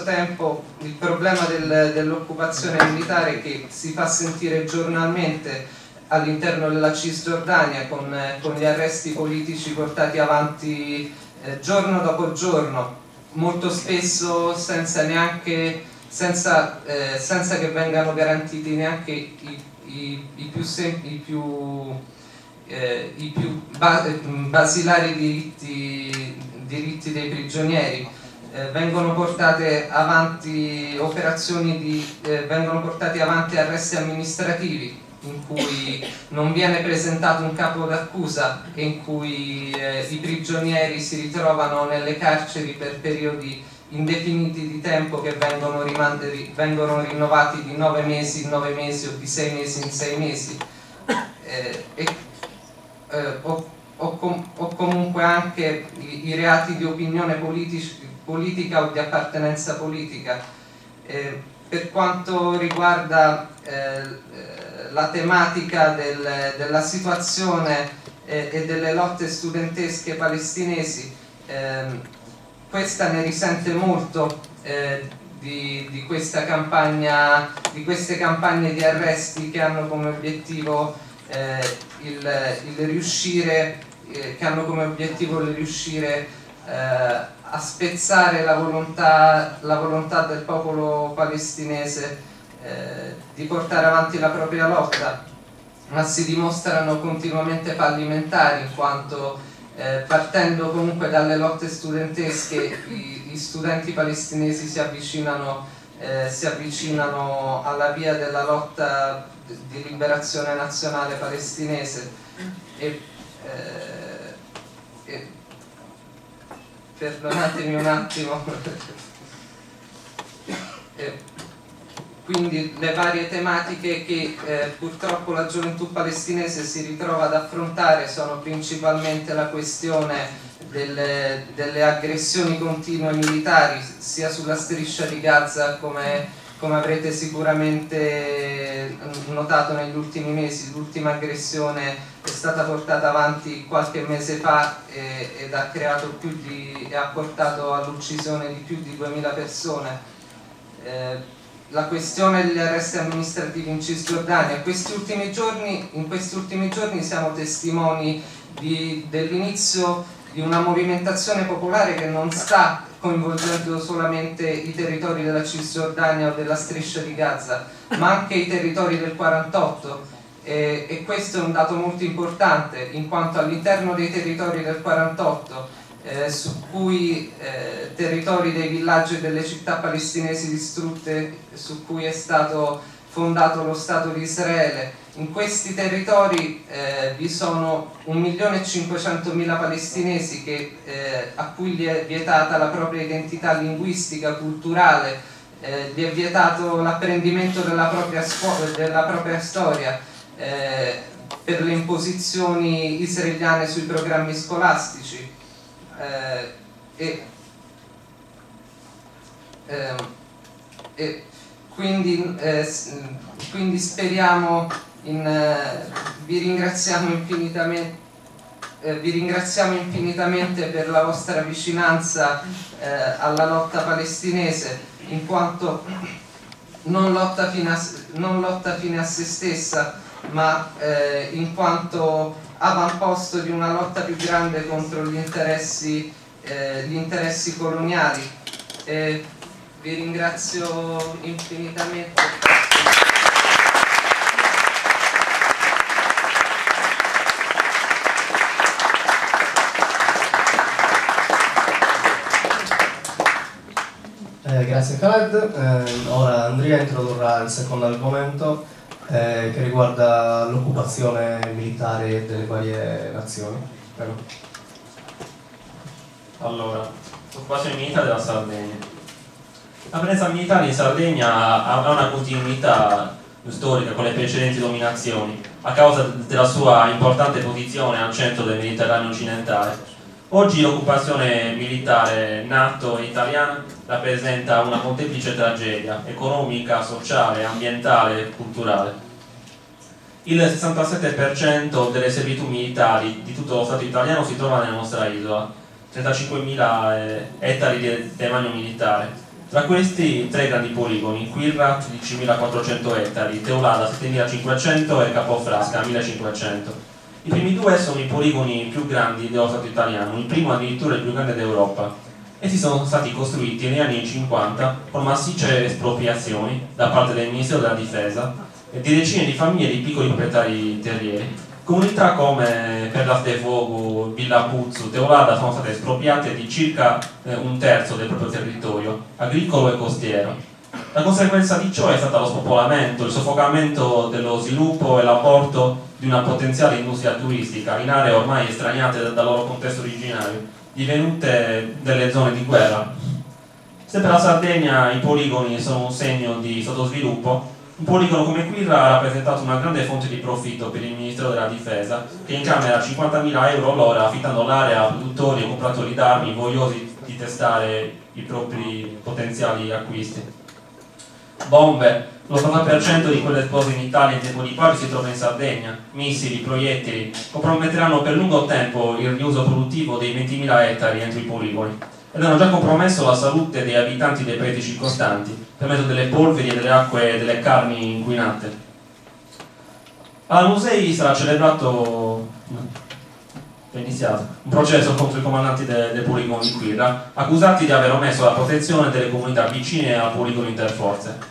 tempo il problema dell'occupazione militare, che si fa sentire giornalmente all'interno della Cisgiordania, con gli arresti politici portati avanti giorno dopo giorno, molto spesso senza che vengano garantiti neanche i più basilari diritti dei prigionieri. Vengono portate avanti arresti amministrativi, in cui non viene presentato un capo d'accusa e in cui i prigionieri si ritrovano nelle carceri per periodi indefiniti di tempo, che vengono rinnovati di 9 mesi in 9 mesi o di 6 mesi in 6 mesi, o comunque anche i reati di opinione politica o di appartenenza politica. Per quanto riguarda la tematica della situazione e delle lotte studentesche palestinesi, questa ne risente molto di queste campagne di arresti che hanno come obiettivo il riuscire a spezzare la volontà del popolo palestinese di portare avanti la propria lotta, ma si dimostrano continuamente fallimentari, in quanto partendo comunque dalle lotte studentesche gli studenti palestinesi si avvicinano alla via della lotta di liberazione nazionale palestinese, perdonatemi un attimo. Quindi le varie tematiche che purtroppo la gioventù palestinese si ritrova ad affrontare sono principalmente la questione delle aggressioni continue militari, sia sulla Striscia di Gaza, come avrete sicuramente notato negli ultimi mesi. L'ultima aggressione è stata portata avanti qualche mese fa ed ha portato all'uccisione di più di 2000 persone. La questione degli arresti amministrativi in Cisgiordania, in questi ultimi giorni siamo testimoni dell'inizio di una movimentazione popolare che non sta coinvolgendo solamente i territori della Cisgiordania o della striscia di Gaza, ma anche i territori del 48, e questo è un dato molto importante, in quanto all'interno dei territori del 48, su cui territori dei villaggi e delle città palestinesi distrutte, su cui è stato fondato lo Stato di Israele, in questi territori vi sono 1.500.000 palestinesi a cui gli è vietata la propria identità linguistica, culturale, gli è vietato l'apprendimento della propria storia per le imposizioni israeliane sui programmi scolastici. Quindi speriamo, vi ringraziamo infinitamente per la vostra vicinanza alla lotta palestinese, in quanto non lotta fine a se stessa, ma in quanto avamposto di una lotta più grande contro gli interessi coloniali. Vi ringrazio infinitamente. Grazie Khaled. Ora Andrea introdurrà il secondo argomento che riguarda l'occupazione militare delle varie nazioni. Prego. Allora, l'occupazione militare della Sardegna. La presenza militare in Sardegna ha una continuità storica con le precedenti dominazioni a causa della sua importante posizione al centro del Mediterraneo occidentale. Oggi l'occupazione militare NATO e italiana rappresenta una molteplice tragedia economica, sociale, ambientale e culturale. Il 67% delle servitù militari di tutto lo Stato italiano si trova nella nostra isola, 35.000 ettari di demanio militare. Tra questi 3 grandi poligoni, Quirrat 10.400 ettari, Teulada 7.500 e Capofrasca 1.500. I primi 2 sono i poligoni più grandi dello Stato italiano, il primo addirittura il più grande d'Europa. Essi sono stati costruiti negli anni 50 con massicce espropriazioni da parte del Ministero della Difesa e di decine di famiglie di piccoli proprietari terrieri. Comunità come Perlas de Fogo, Villa Puzzu, Teulada sono state espropriate di circa un terzo del proprio territorio, agricolo e costiero. La conseguenza di ciò è stata lo spopolamento, il soffocamento dello sviluppo e l'aborto di una potenziale industria turistica in aree ormai estraniate dal loro contesto originario, divenute delle zone di guerra. Se per la Sardegna i poligoni sono un segno di sottosviluppo, un poligono come Quirra ha rappresentato una grande fonte di profitto per il Ministero della Difesa, che incamera 50.000 euro l'ora affittando l'area a produttori e compratori d'armi vogliosi di testare i propri potenziali acquisti. Bombe, l'80% di quelle esplose in Italia in tempo di pace si trova in Sardegna. Missili, proiettili comprometteranno per lungo tempo il riuso produttivo dei 20.000 ettari entro i poligoni ed hanno già compromesso la salute degli abitanti dei paesi circostanti per mezzo delle polveri e delle acque e delle carni inquinate. Alla Musei sarà celebrato un processo contro i comandanti del poligono di Quirra, accusati di aver omesso la protezione delle comunità vicine al poligono interforze.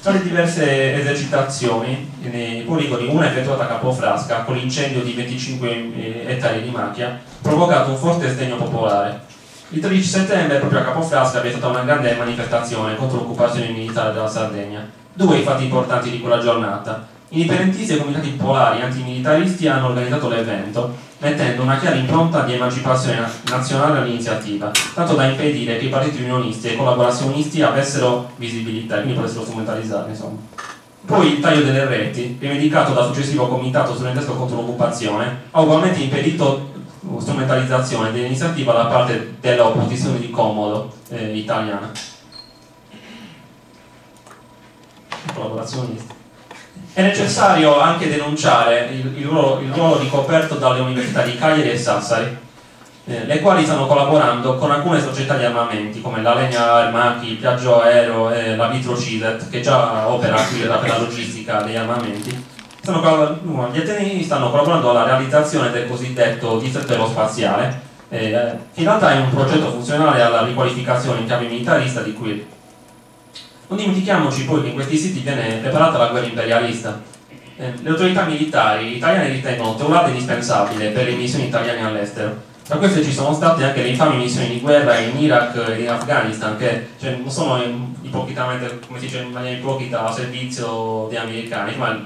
Tra le diverse esercitazioni nei poligoni, una effettuata a Capofrasca con l'incendio di 25 ettari di macchia, ha provocato un forte sdegno popolare. Il 13 settembre proprio a Capofrasca vi è stata una grande manifestazione contro l'occupazione militare della Sardegna. 2 i fatti importanti di quella giornata. Indipendentisti e comitati popolari antimilitaristi hanno organizzato l'evento, mettendo una chiara impronta di emancipazione nazionale all'iniziativa, tanto da impedire che i partiti unionisti e collaborazionisti avessero visibilità e quindi potessero strumentalizzarli, insomma. Poi il taglio delle reti, rivendicato dal successivo comitato studentesco contro l'occupazione, ha ugualmente impedito strumentalizzazione dell'iniziativa da parte dell'opposizione di comodo italiana. Collaborazionisti. È necessario anche denunciare il ruolo ricoperto dalle università di Cagliari e Sassari, le quali stanno collaborando con alcune società di armamenti come la Legna Armachi, il Piaggio Aero e la Vitro Ciset, che già opera qui per la logistica degli armamenti. Gli atenei stanno collaborando alla realizzazione del cosiddetto distretto aerospaziale, In realtà è un progetto funzionale alla riqualificazione in chiave militarista di Quir. Non dimentichiamoci poi che in questi siti viene preparata la guerra imperialista. Le autorità militari italiane ritengono Teulada indispensabile per le missioni italiane all'estero. Tra queste ci sono state anche le infami missioni di guerra in Iraq e in Afghanistan, che non sono ipocritamente, come si dice in maniera ipocrita, a servizio degli americani, ma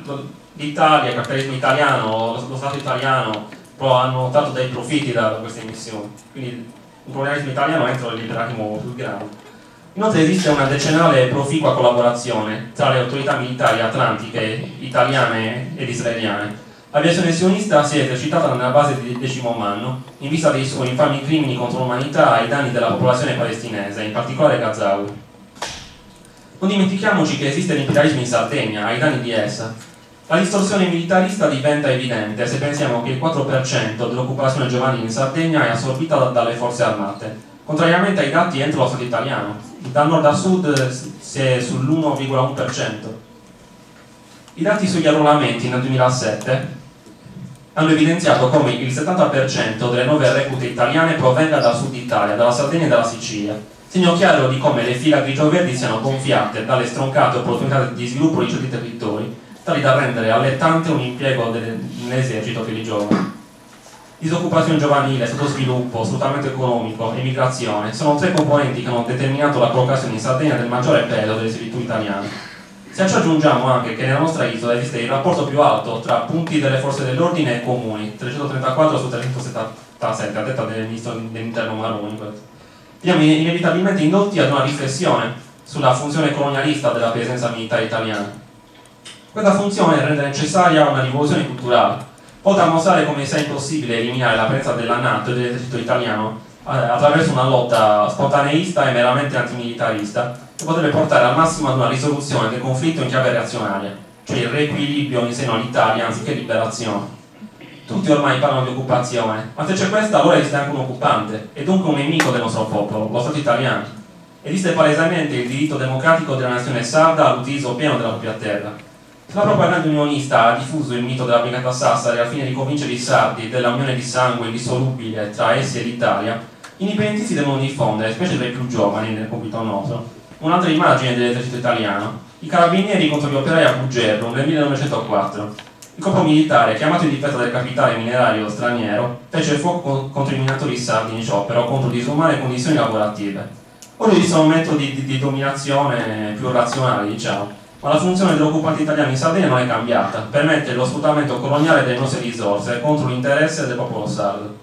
l'Italia, il capitalismo italiano, lo Stato italiano hanno tratto dei profitti da queste missioni, quindi un colonialismo italiano entra nell'imperativismo più grande. Inoltre esiste una decennale proficua collaborazione tra le autorità militari atlantiche italiane ed israeliane. L'aviazione sionista si è esercitata nella base di 10° Manno in vista dei suoi infami crimini contro l'umanità ai danni della popolazione palestinese, in particolare Gazawi. Non dimentichiamoci che esiste l'imperialismo in Sardegna ai danni di essa. La distorsione militarista diventa evidente se pensiamo che il 4% dell'occupazione giovanile in Sardegna è assorbita dalle forze armate, contrariamente ai dati entro lo Stato italiano. Da nord a sud si è sull'1,1%. I dati sugli arruolamenti nel 2007 hanno evidenziato come il 70% delle nuove reclute italiane provenga dal sud Italia, dalla Sardegna e dalla Sicilia, segno chiaro di come le fila grigio-verdi siano gonfiate dalle stroncate opportunità di sviluppo di certi territori, tali da rendere allettante un impiego nell'esercito per i giovani. Disoccupazione giovanile, sottosviluppo, sfruttamento economico e migrazione sono 3 componenti che hanno determinato la collocazione in Sardegna del maggiore peso delle servitù italiane. Se a ciò aggiungiamo anche che nella nostra isola esiste il rapporto più alto tra punti delle forze dell'ordine e comuni, 334 su 377, a detta del ministro dell'interno Maroni, siamo inevitabilmente indotti ad una riflessione sulla funzione colonialista della presenza militare italiana. Questa funzione rende necessaria una rivoluzione culturale, volta a mostrare come sia impossibile eliminare la presenza della NATO e dell'esercito italiano attraverso una lotta spontaneista e meramente antimilitarista, che potrebbe portare al massimo ad una risoluzione del conflitto in chiave reazionaria, cioè il riequilibrio in seno all'Italia anziché liberazione. Tutti ormai parlano di occupazione, ma se c'è questa allora esiste anche un occupante, e dunque un nemico del nostro popolo, lo Stato italiano. Esiste palesemente il diritto democratico della nazione sarda all'utilizzo pieno della propria terra. Se la propaganda unionista ha diffuso il mito della brigata Sassari al fine di convincere i sardi della unione di sangue indissolubile tra essi e l'Italia, i indipendentisti devono diffondere, specie tra i più giovani nel compito nostro, un'altra immagine dell'esercito italiano, i carabinieri contro gli operai a Bugerro nel 1904. Il corpo militare, chiamato in difesa del capitale minerario straniero, fece fuoco contro i minatori sardi in sciopero contro disumane condizioni lavorative. Oggi esistono metodi di dominazione più razionali, diciamo, ma la funzione dell'occupante italiano in Sardegna non è cambiata, permette lo sfruttamento coloniale delle nostre risorse contro l'interesse del popolo sardo.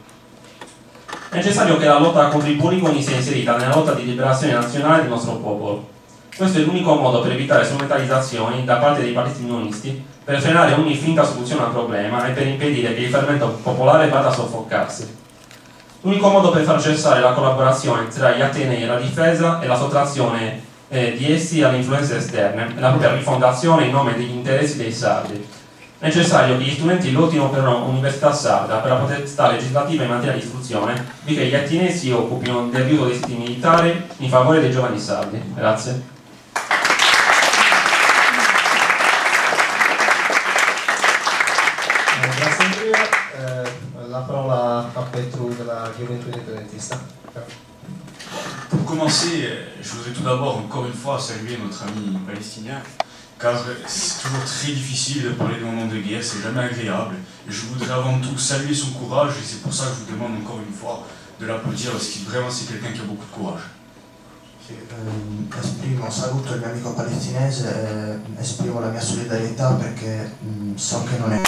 È necessario che la lotta contro i poligoni sia inserita nella lotta di liberazione nazionale del nostro popolo. Questo è l'unico modo per evitare strumentalizzazioni da parte dei partiti unionisti, per frenare ogni finta soluzione al problema e per impedire che il fermento popolare vada a soffocarsi. L'unico modo per far cessare la collaborazione tra gli atenei e la difesa è la sottrazione di essi alle influenze esterne e la propria rifondazione in nome degli interessi dei sardi. È necessario che gli studenti lottino per un'università sarda, per la potestà legislativa in materia di istruzione, di che gli atenei si occupino del riuso dei siti militari in favore dei giovani sardi. Grazie. Grazie Andrea. La parola a Petru della Gioventù Indipendentista. Pour commencer, je voudrais tout d'abord encore une fois saluer notre ami palestinien, car c'est toujours très difficile de parler de moments de guerre, c'est jamais agréable. Et je voudrais avant tout saluer son courage, et c'est pour ça que je vous demande encore une fois de l'applaudir, parce que vraiment c'est quelqu'un qui a beaucoup de courage. Sì, esprimo un saluto al mio amico palestinese e esprimo la mia solidarietà perché so che non è...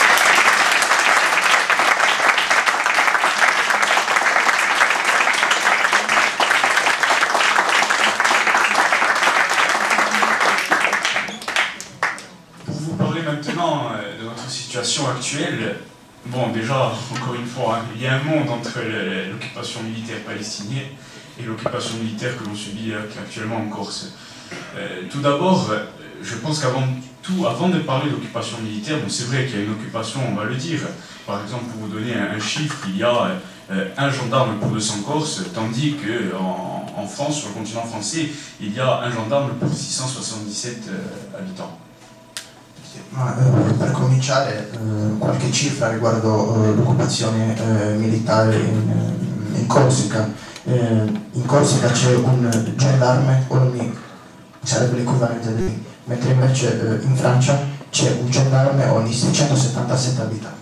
Maintenant, de notre situation actuelle, bon déjà, encore une fois, hein, il y a un monde entre l'occupation militaire palestinienne et l'occupation militaire que l'on subit actuellement en Corse. Tout d'abord, je pense qu'avant tout, avant de parler d'occupation militaire, bon, c'est vrai qu'il y a une occupation, on va le dire. Par exemple, pour vous donner un chiffre, il y a un gendarme pour 200 Corses, tandis qu'en France, sur le continent français, il y a un gendarme pour 677 habitants. Ma per cominciare qualche cifra riguardo l'occupazione militare in Corsica. In Corsica c'è un gendarme, sarebbe l'equivalente di... mentre invece in Francia c'è un gendarme ogni 677 abitanti.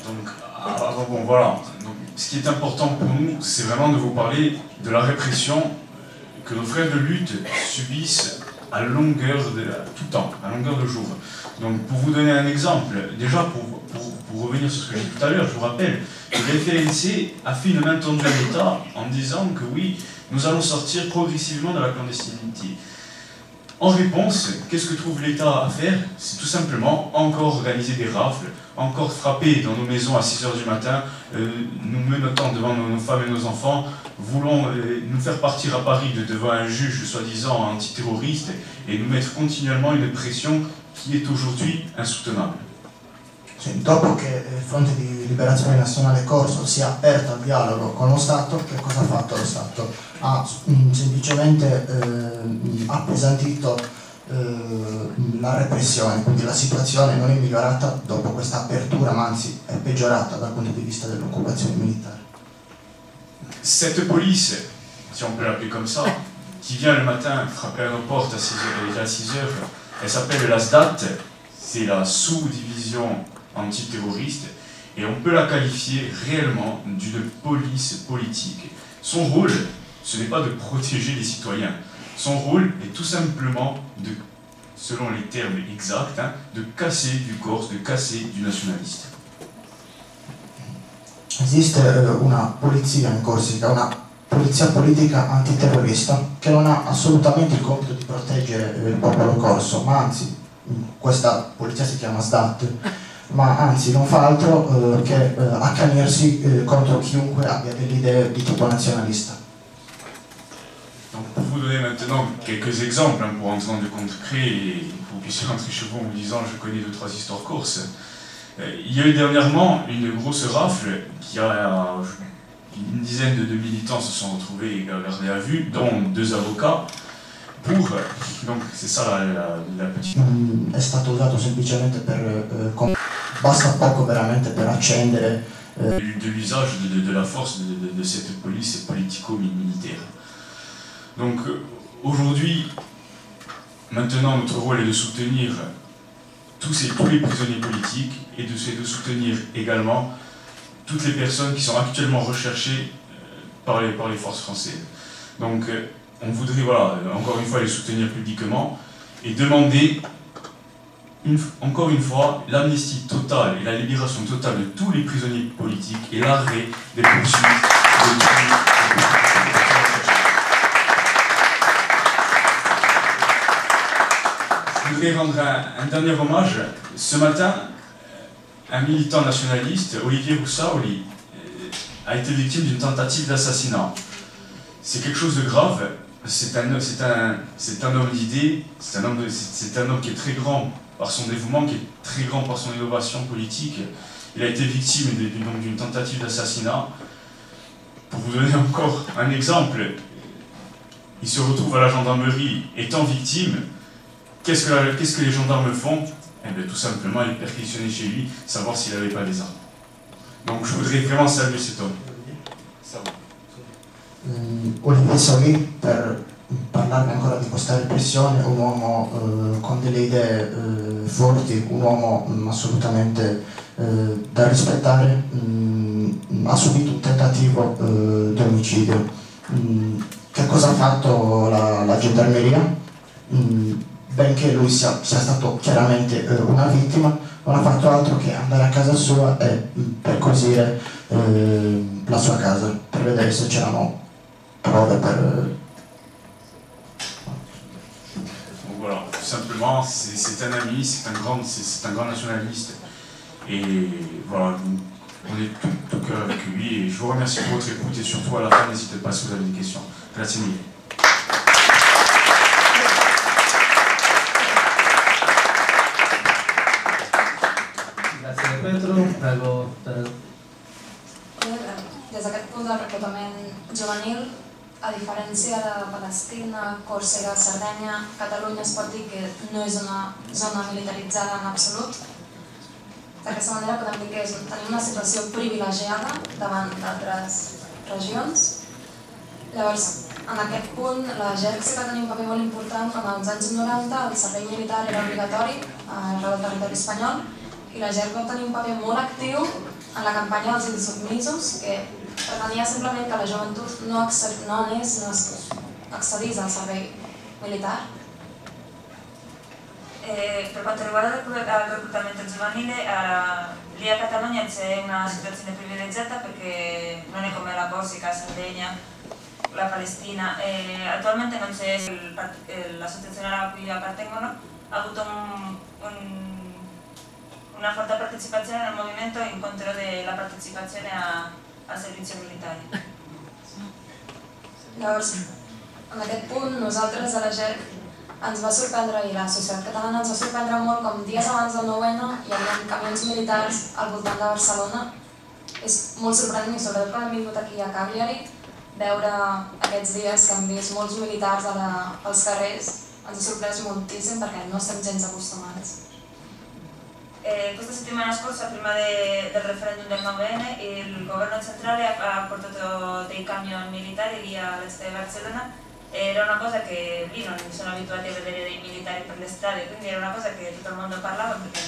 Donc, bon, voilà. Donc, ce qui est important pour nous, c'est vraiment de vous parler de la répression que nos frères de lutte subissent à longueur tout le temps, à longueur de jour. Donc, pour vous donner un exemple, déjà pour revenir sur ce que j'ai dit tout à l'heure, je vous rappelle que le FLNC a fait une main tendue à l'État en disant que oui, nous allons sortir progressivement de la clandestinité. En réponse, qu'est-ce que trouve l'État à faire? C'est tout simplement encore organiser des rafles, encore frapper dans nos maisons à 6 h du matin, nous menottant devant nos femmes et nos enfants, voulons nous faire partir à Paris devant un juge soi-disant antiterroriste et nous mettre continuellement une pression qui est aujourd'hui insoutenable. Dopo che il Fronte di Liberazione Nazionale Corso si è aperto al dialogo con lo Stato, che cosa ha fatto lo Stato? Ha semplicemente appesantito la repressione, quindi la situazione non è migliorata dopo questa apertura, ma anzi è peggiorata dal punto di vista dell'occupazione militare. Cette police, si on peut l'appeler comme ça, qui vient le matin frapper à nos portes à 6 h, elle s'appelle la SDAT, c'est la sous-division antiterroriste, et on peut la qualifier réellement d'une police politique. Son rôle, ce n'est pas de protéger les citoyens, son rôle est tout simplement de, selon les termes exacts, de casser du corse, de casser du nationaliste. Esiste una polizia in Corsica, una polizia politica antiterrorista che non ha assolutamente il compito di proteggere il popolo corso, ma anzi, questa polizia si chiama SDAT, ma anzi non fa altro che accanirsi contro chiunque abbia delle idee di tipo nazionalista. Donc pour vous donner maintenant quelques exemples pour entrer dans du concret et que vous puissiez rentrer chez vous en vous disant je connais 2-3 histoires corses. Il y a eu dernièrement une grosse rafle qui a une dizaine de militants se sont retrouvés gardés à vue, dont 2 avocats. Donc c'est ça la petite. È stato usato semplicemente basta poco veramente per accendere. De l'usage de la force de cette police politico-militaire. Donc aujourd'hui, maintenant notre rôle est de soutenir tous les prisonniers politiques et de soutenir également toutes les personnes qui sont actuellement recherchées par les forces françaises. Donc on voudrait, voilà, encore une fois les soutenir publiquement et demander encore une fois l'amnistie totale et la libération totale de tous les prisonniers politiques et l'arrêt des poursuites de tous les... Je voudrais rendre un dernier hommage. Ce matin, un militant nationaliste, Olivier Roussaoli, a été victime d'une tentative d'assassinat. C'est quelque chose de grave. C'est un homme d'idées, c'est un homme qui est très grand par son dévouement, qui est très grand par son innovation politique. Il a été victime d'une tentative d'assassinat. Pour vous donner encore un exemple, il se retrouve à la gendarmerie étant victime. Qu'est-ce que les gendarmes font? Eh bien, tout simplement, ils perquisitionnaient chez lui, savoir s'il n'avait pas des armes. Donc je voudrais vraiment saluer cet homme. Olivier Sauli, per parlarvi ancora di questa repressione, un uomo con delle idee forti, un uomo assolutamente da rispettare, ha subito un tentativo di omicidio. Che cosa ha fatto la gendarmeria? Benché lui sia stato chiaramente una vittima, non ha fatto altro che andare a casa sua e perquisire la sua casa per vedere se c'erano prove per... Donc voilà, tout simplement, c'est un ami, c'est un grand nationaliste et voilà, on est tout cœur avec lui et je vous remercie pour votre écoute et surtout à la fin, n'hésitez pas si vous avez des questions. Grazie mille. Petro, prego. Des d'aquest punt del reclutament juvenil, a diferència de Palestina, Còrsega, Sardenya, Catalunya es pot dir que no és una zona militaritzada en absolut. d'aquesta manera podem dir que tenim una situació privilegiada davant d'altres regions. Llavors, en aquest punt, la GERC sí que tenia un paper molt important quan als anys 90 el servei militar era obligatori arreu del territori espanyol i la GERC va tenir un paper molt actiu en la campanya dels insubmisos, que pretenia simplement que la joventut no accedís al servei militar. Per quanto riguarda il reclutamento giovanile, lì a Catalogna c'è una situazione privilegiata perché non è come la Corsica, la Sardegna, la Palestina. Attualmente non c'è l'associazione a cui appartengono, ha avuto una forte partecipazione nel movimento in contro della partecipazione al servizio militare. Llavors, en aquest punt, nosaltres a la GERC ens va sorprendre, i la societat catalana ens va sorprendre molt, com dies abans del 9-N hi havia camions militars al voltant de Barcelona. És molt sorprenent, i sobretot quan hem vingut aquí a Cagliari, veure aquests dies que hem vist molts militars als carrers, ens ha sorprès moltíssim perquè no estem gens acostumats. Questa settimana scorsa, prima del referendum del 9-N, il governo centrale ha portato dei camion militari lì all'est di Barcellona. Era una cosa che lì non sono abituati a vedere dei militari per le strade, quindi era una cosa che tutto il mondo parlava perché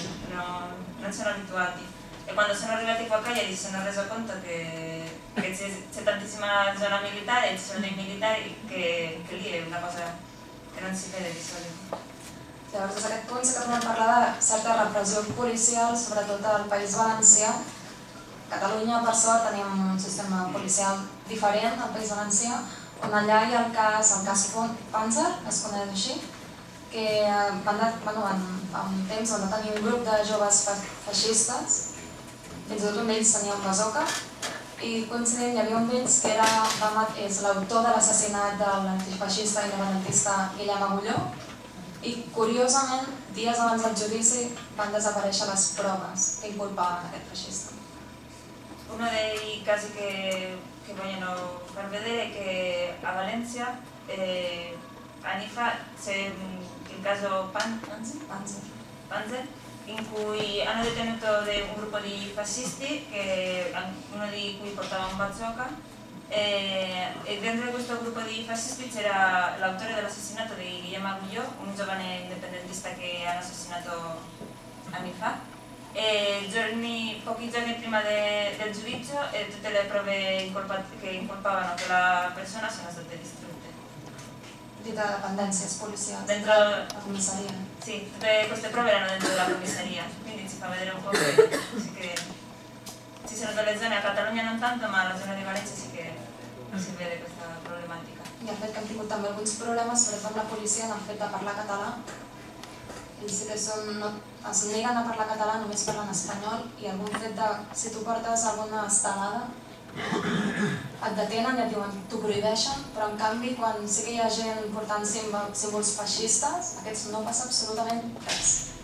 non sono abituati. E quando sono arrivati qua a Cagliari si sono reso conto che c'è tantissima zona militare e ci sono dei militari che lì è una cosa che non si vede di solito. Llavors, des d'aquest punt sí que podem parlar de certa repressió policial, sobretot al País Valencià. A Catalunya, per sort, tenim un sistema policial diferent al País Valencià, on allà hi ha el cas Panzer, es coneix així, que fa un temps van tenir un grup de joves feixistes, fins i tot un d'ells tenia un bazooka, i coincidint hi havia un d'ells que és l'autor de l'assassinat de l'antifeixista independentista Guillem Agulló, i curiosament, dies abans del judici van desaparèixer les proves que inculpaven aquest feixista. Uno dei casi che vogliono far vedere è che a Valencia anni fa c'è il caso Panzer, in cui hanno detenuto un gruppo di fascisti, uno di cui portava un bazooka, e dentro di questo gruppo di fascisti c'era l'autore dell'assassinato di Guillem Agulló, un giovane indipendentista che hanno assassinato anni fa. E pochi giorni prima del giudizio tutte le prove che incolpavano quella persona sono state distrutte. Di dependenze policiali dentro la comisaria. Sì, tutte queste prove erano dentro la comisaria, quindi ci fa vedere un po' che ci sono delle zone, a Catalogna non tanto, ma alla zona di Valencia sì che si vede questa problematica. I el fet que hem tingut també alguns problemes, sobretot amb la policia, en el fet de parlar català. Ells sí que es neguen a parlar català, només parlen espanyol, i algun fet de, si tu portes alguna estelada, et detenen i et diuen, t'ho prohibeixen, però en canvi quan sí que hi ha gent portant símbols feixistes, aquests no passa absolutament res.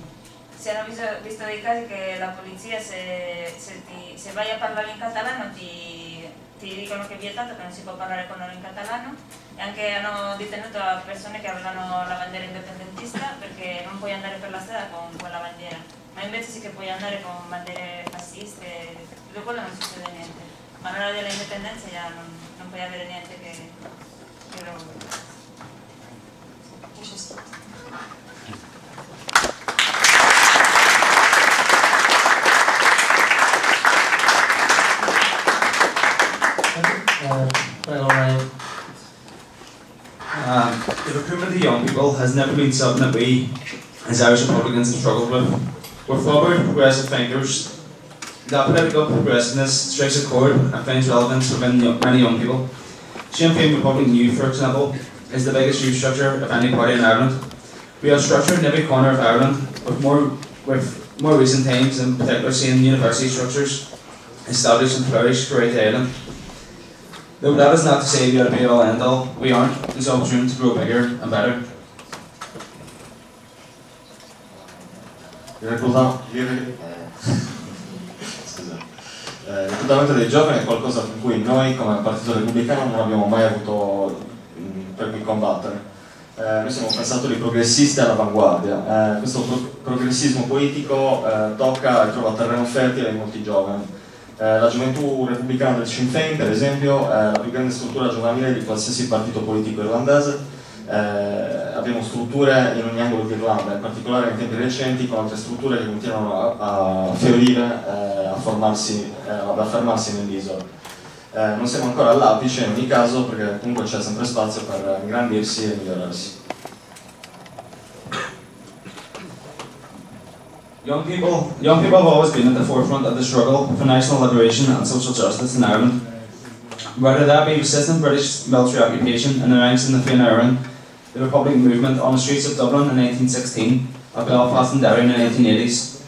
Si hanno visto dei casi che la polizia se vai a parlare in catalano ti dicono che è vietato, che non si può parlare con loro in catalano, e anche hanno detenuto persone che avevano la bandiera indipendentista perché non puoi andare per la strada con quella bandiera, ma invece sì che puoi andare con bandiere fasciste, tutto quello non succede niente, ma all'ora dell'indipendenza già non puoi avere niente che lo... The recruitment of young people has never been something that we, as Irish Republicans, have struggled with. We're forward, progressive thinkers. That political progressiveness strikes a chord and finds relevance within many young people. Sinn Féin Republican Youth, for example, is the biggest youth structure of any party in Ireland. We have structure in every corner of Ireland, with more recent times, in particular seeing university structures established and flourish throughout the island. Though that is not to say we are the be all end all, we aren't. There's always room to grow bigger and better. Il reclutamento dei giovani è qualcosa per cui noi come Partito Repubblicano non abbiamo mai avuto per cui combattere. Noi siamo pensatori progressisti all'avanguardia. Questo progressismo politico tocca e trova terreno fertile in molti giovani. La gioventù repubblicana del Sinn Féin, per esempio, è la più grande struttura giovanile di qualsiasi partito politico irlandese. Abbiamo strutture in ogni angolo d'Irlanda, in particolare in tempi recenti, con altre strutture che continuano a fiorire, ad affermarsi nell'isola. Non siamo ancora all'apice in ogni caso, perché comunque c'è sempre spazio per ingrandirsi e migliorarsi. Young people have always been at the forefront of the struggle for national liberation and social justice in Ireland. Whether that be resisting British military occupation in the ranks in the Fianna Éireann, the Republican movement on the streets of Dublin in 1816, or Belfast and Derry in the 1980s,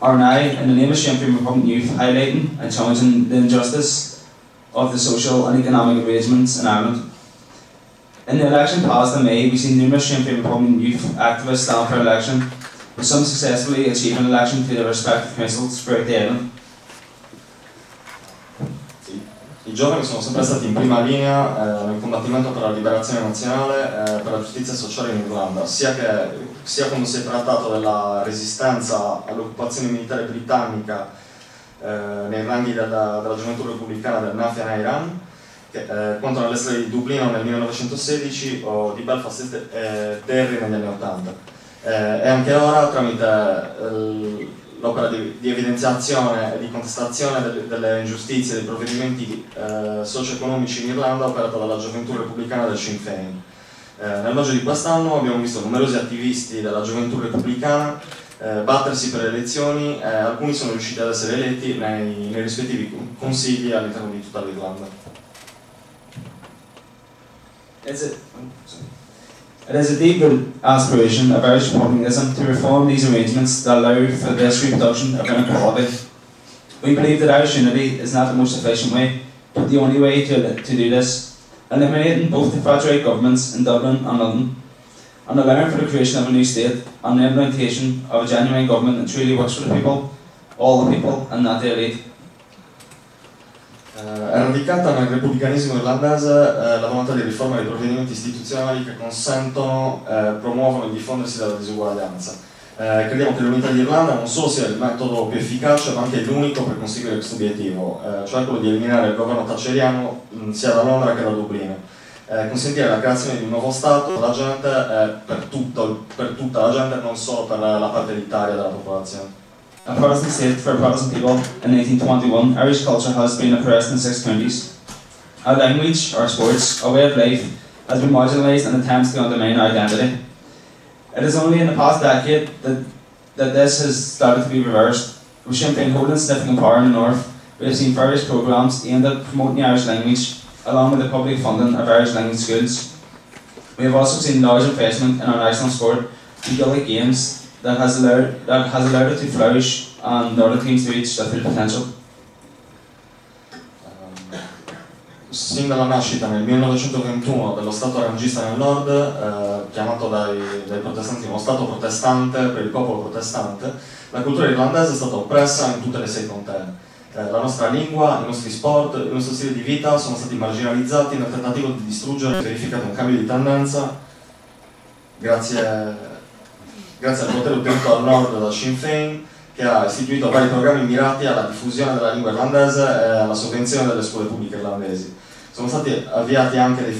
or now in the name of Sinn Féin Republican Youth, highlighting and challenging the injustice of the social and economic arrangements in Ireland. In the election passed in May, we see numerous Sinn Féin Republican Youth activists stand for election, with some successfully achieving election to their respective councils throughout the island. I giovani sono sempre stati in prima linea nel combattimento per la liberazione nazionale, per la giustizia sociale in Irlanda, sia quando si è trattato della resistenza all'occupazione militare britannica nei ranghi della gioventù repubblicana del Fianna Éireann, quanto nelle strade di Dublino nel 1916 o di Belfast e Derry negli anni 80. E anche ora, tramite l'opera di evidenziazione e di contestazione delle ingiustizie e dei provvedimenti socio-economici in Irlanda operata dalla gioventù repubblicana del Sinn Féin. Nel maggio di quest'anno abbiamo visto numerosi attivisti della gioventù repubblicana battersi per le elezioni, alcuni sono riusciti ad essere eletti nei rispettivi consigli all'interno di tutta l'Irlanda. It is a deep-rooted aspiration of Irish republicanism to reform these arrangements that allow for this reproduction of inequality. We believe that Irish unity is not the most efficient way, but the only way to do this, eliminating both the federal governments in Dublin and London, and allowing for the creation of a new state and the implementation of a genuine government that truly works for the people, all the people, and not the elite. È radicata nel repubblicanismo irlandese la volontà di riforma dei provvedimenti istituzionali che consentono, promuovono il diffondersi della disuguaglianza. Crediamo che l'unità d'Irlanda non solo sia il metodo più efficace, ma anche l'unico per conseguire questo obiettivo, cioè quello di eliminare il governo thatcheriano sia da Londra che da Dublino. Consentire la creazione di un nuovo Stato per la gente, per tutta la gente, non solo per la parte elitaria della popolazione. A Protestant state for Protestant people in 1821, Irish culture has been oppressed in 6 counties. Our language, our sports, our way of life has been marginalised in attempts to undermine our identity. It is only in the past decade that this has started to be reversed. With Sinn Féin holding significant power in the north, we have seen various programmes aimed at promoting the Irish language, along with the public funding of Irish language schools. We have also seen large investment in our national sport, the Gaelic Games, that has allowed it to flourish and other teams to reach their full potential. Sin dalla nascita nel 1921 dello Stato rangista nel nord, chiamato dai protestanti uno Stato protestante per il popolo protestante, la cultura irlandese è stata oppressa in tutte le 6 contee. La nostra lingua, i nostri sport, il nostro stile di vita sono stati marginalizzati nel tentativo di distruggere. È verificato un cambio di tendenza grazie al potere ottenuto al nord da Sinn Féin, che ha istituito vari programmi mirati alla diffusione della lingua irlandese e alla sovvenzione delle scuole pubbliche irlandesi. Sono stati avviati anche dei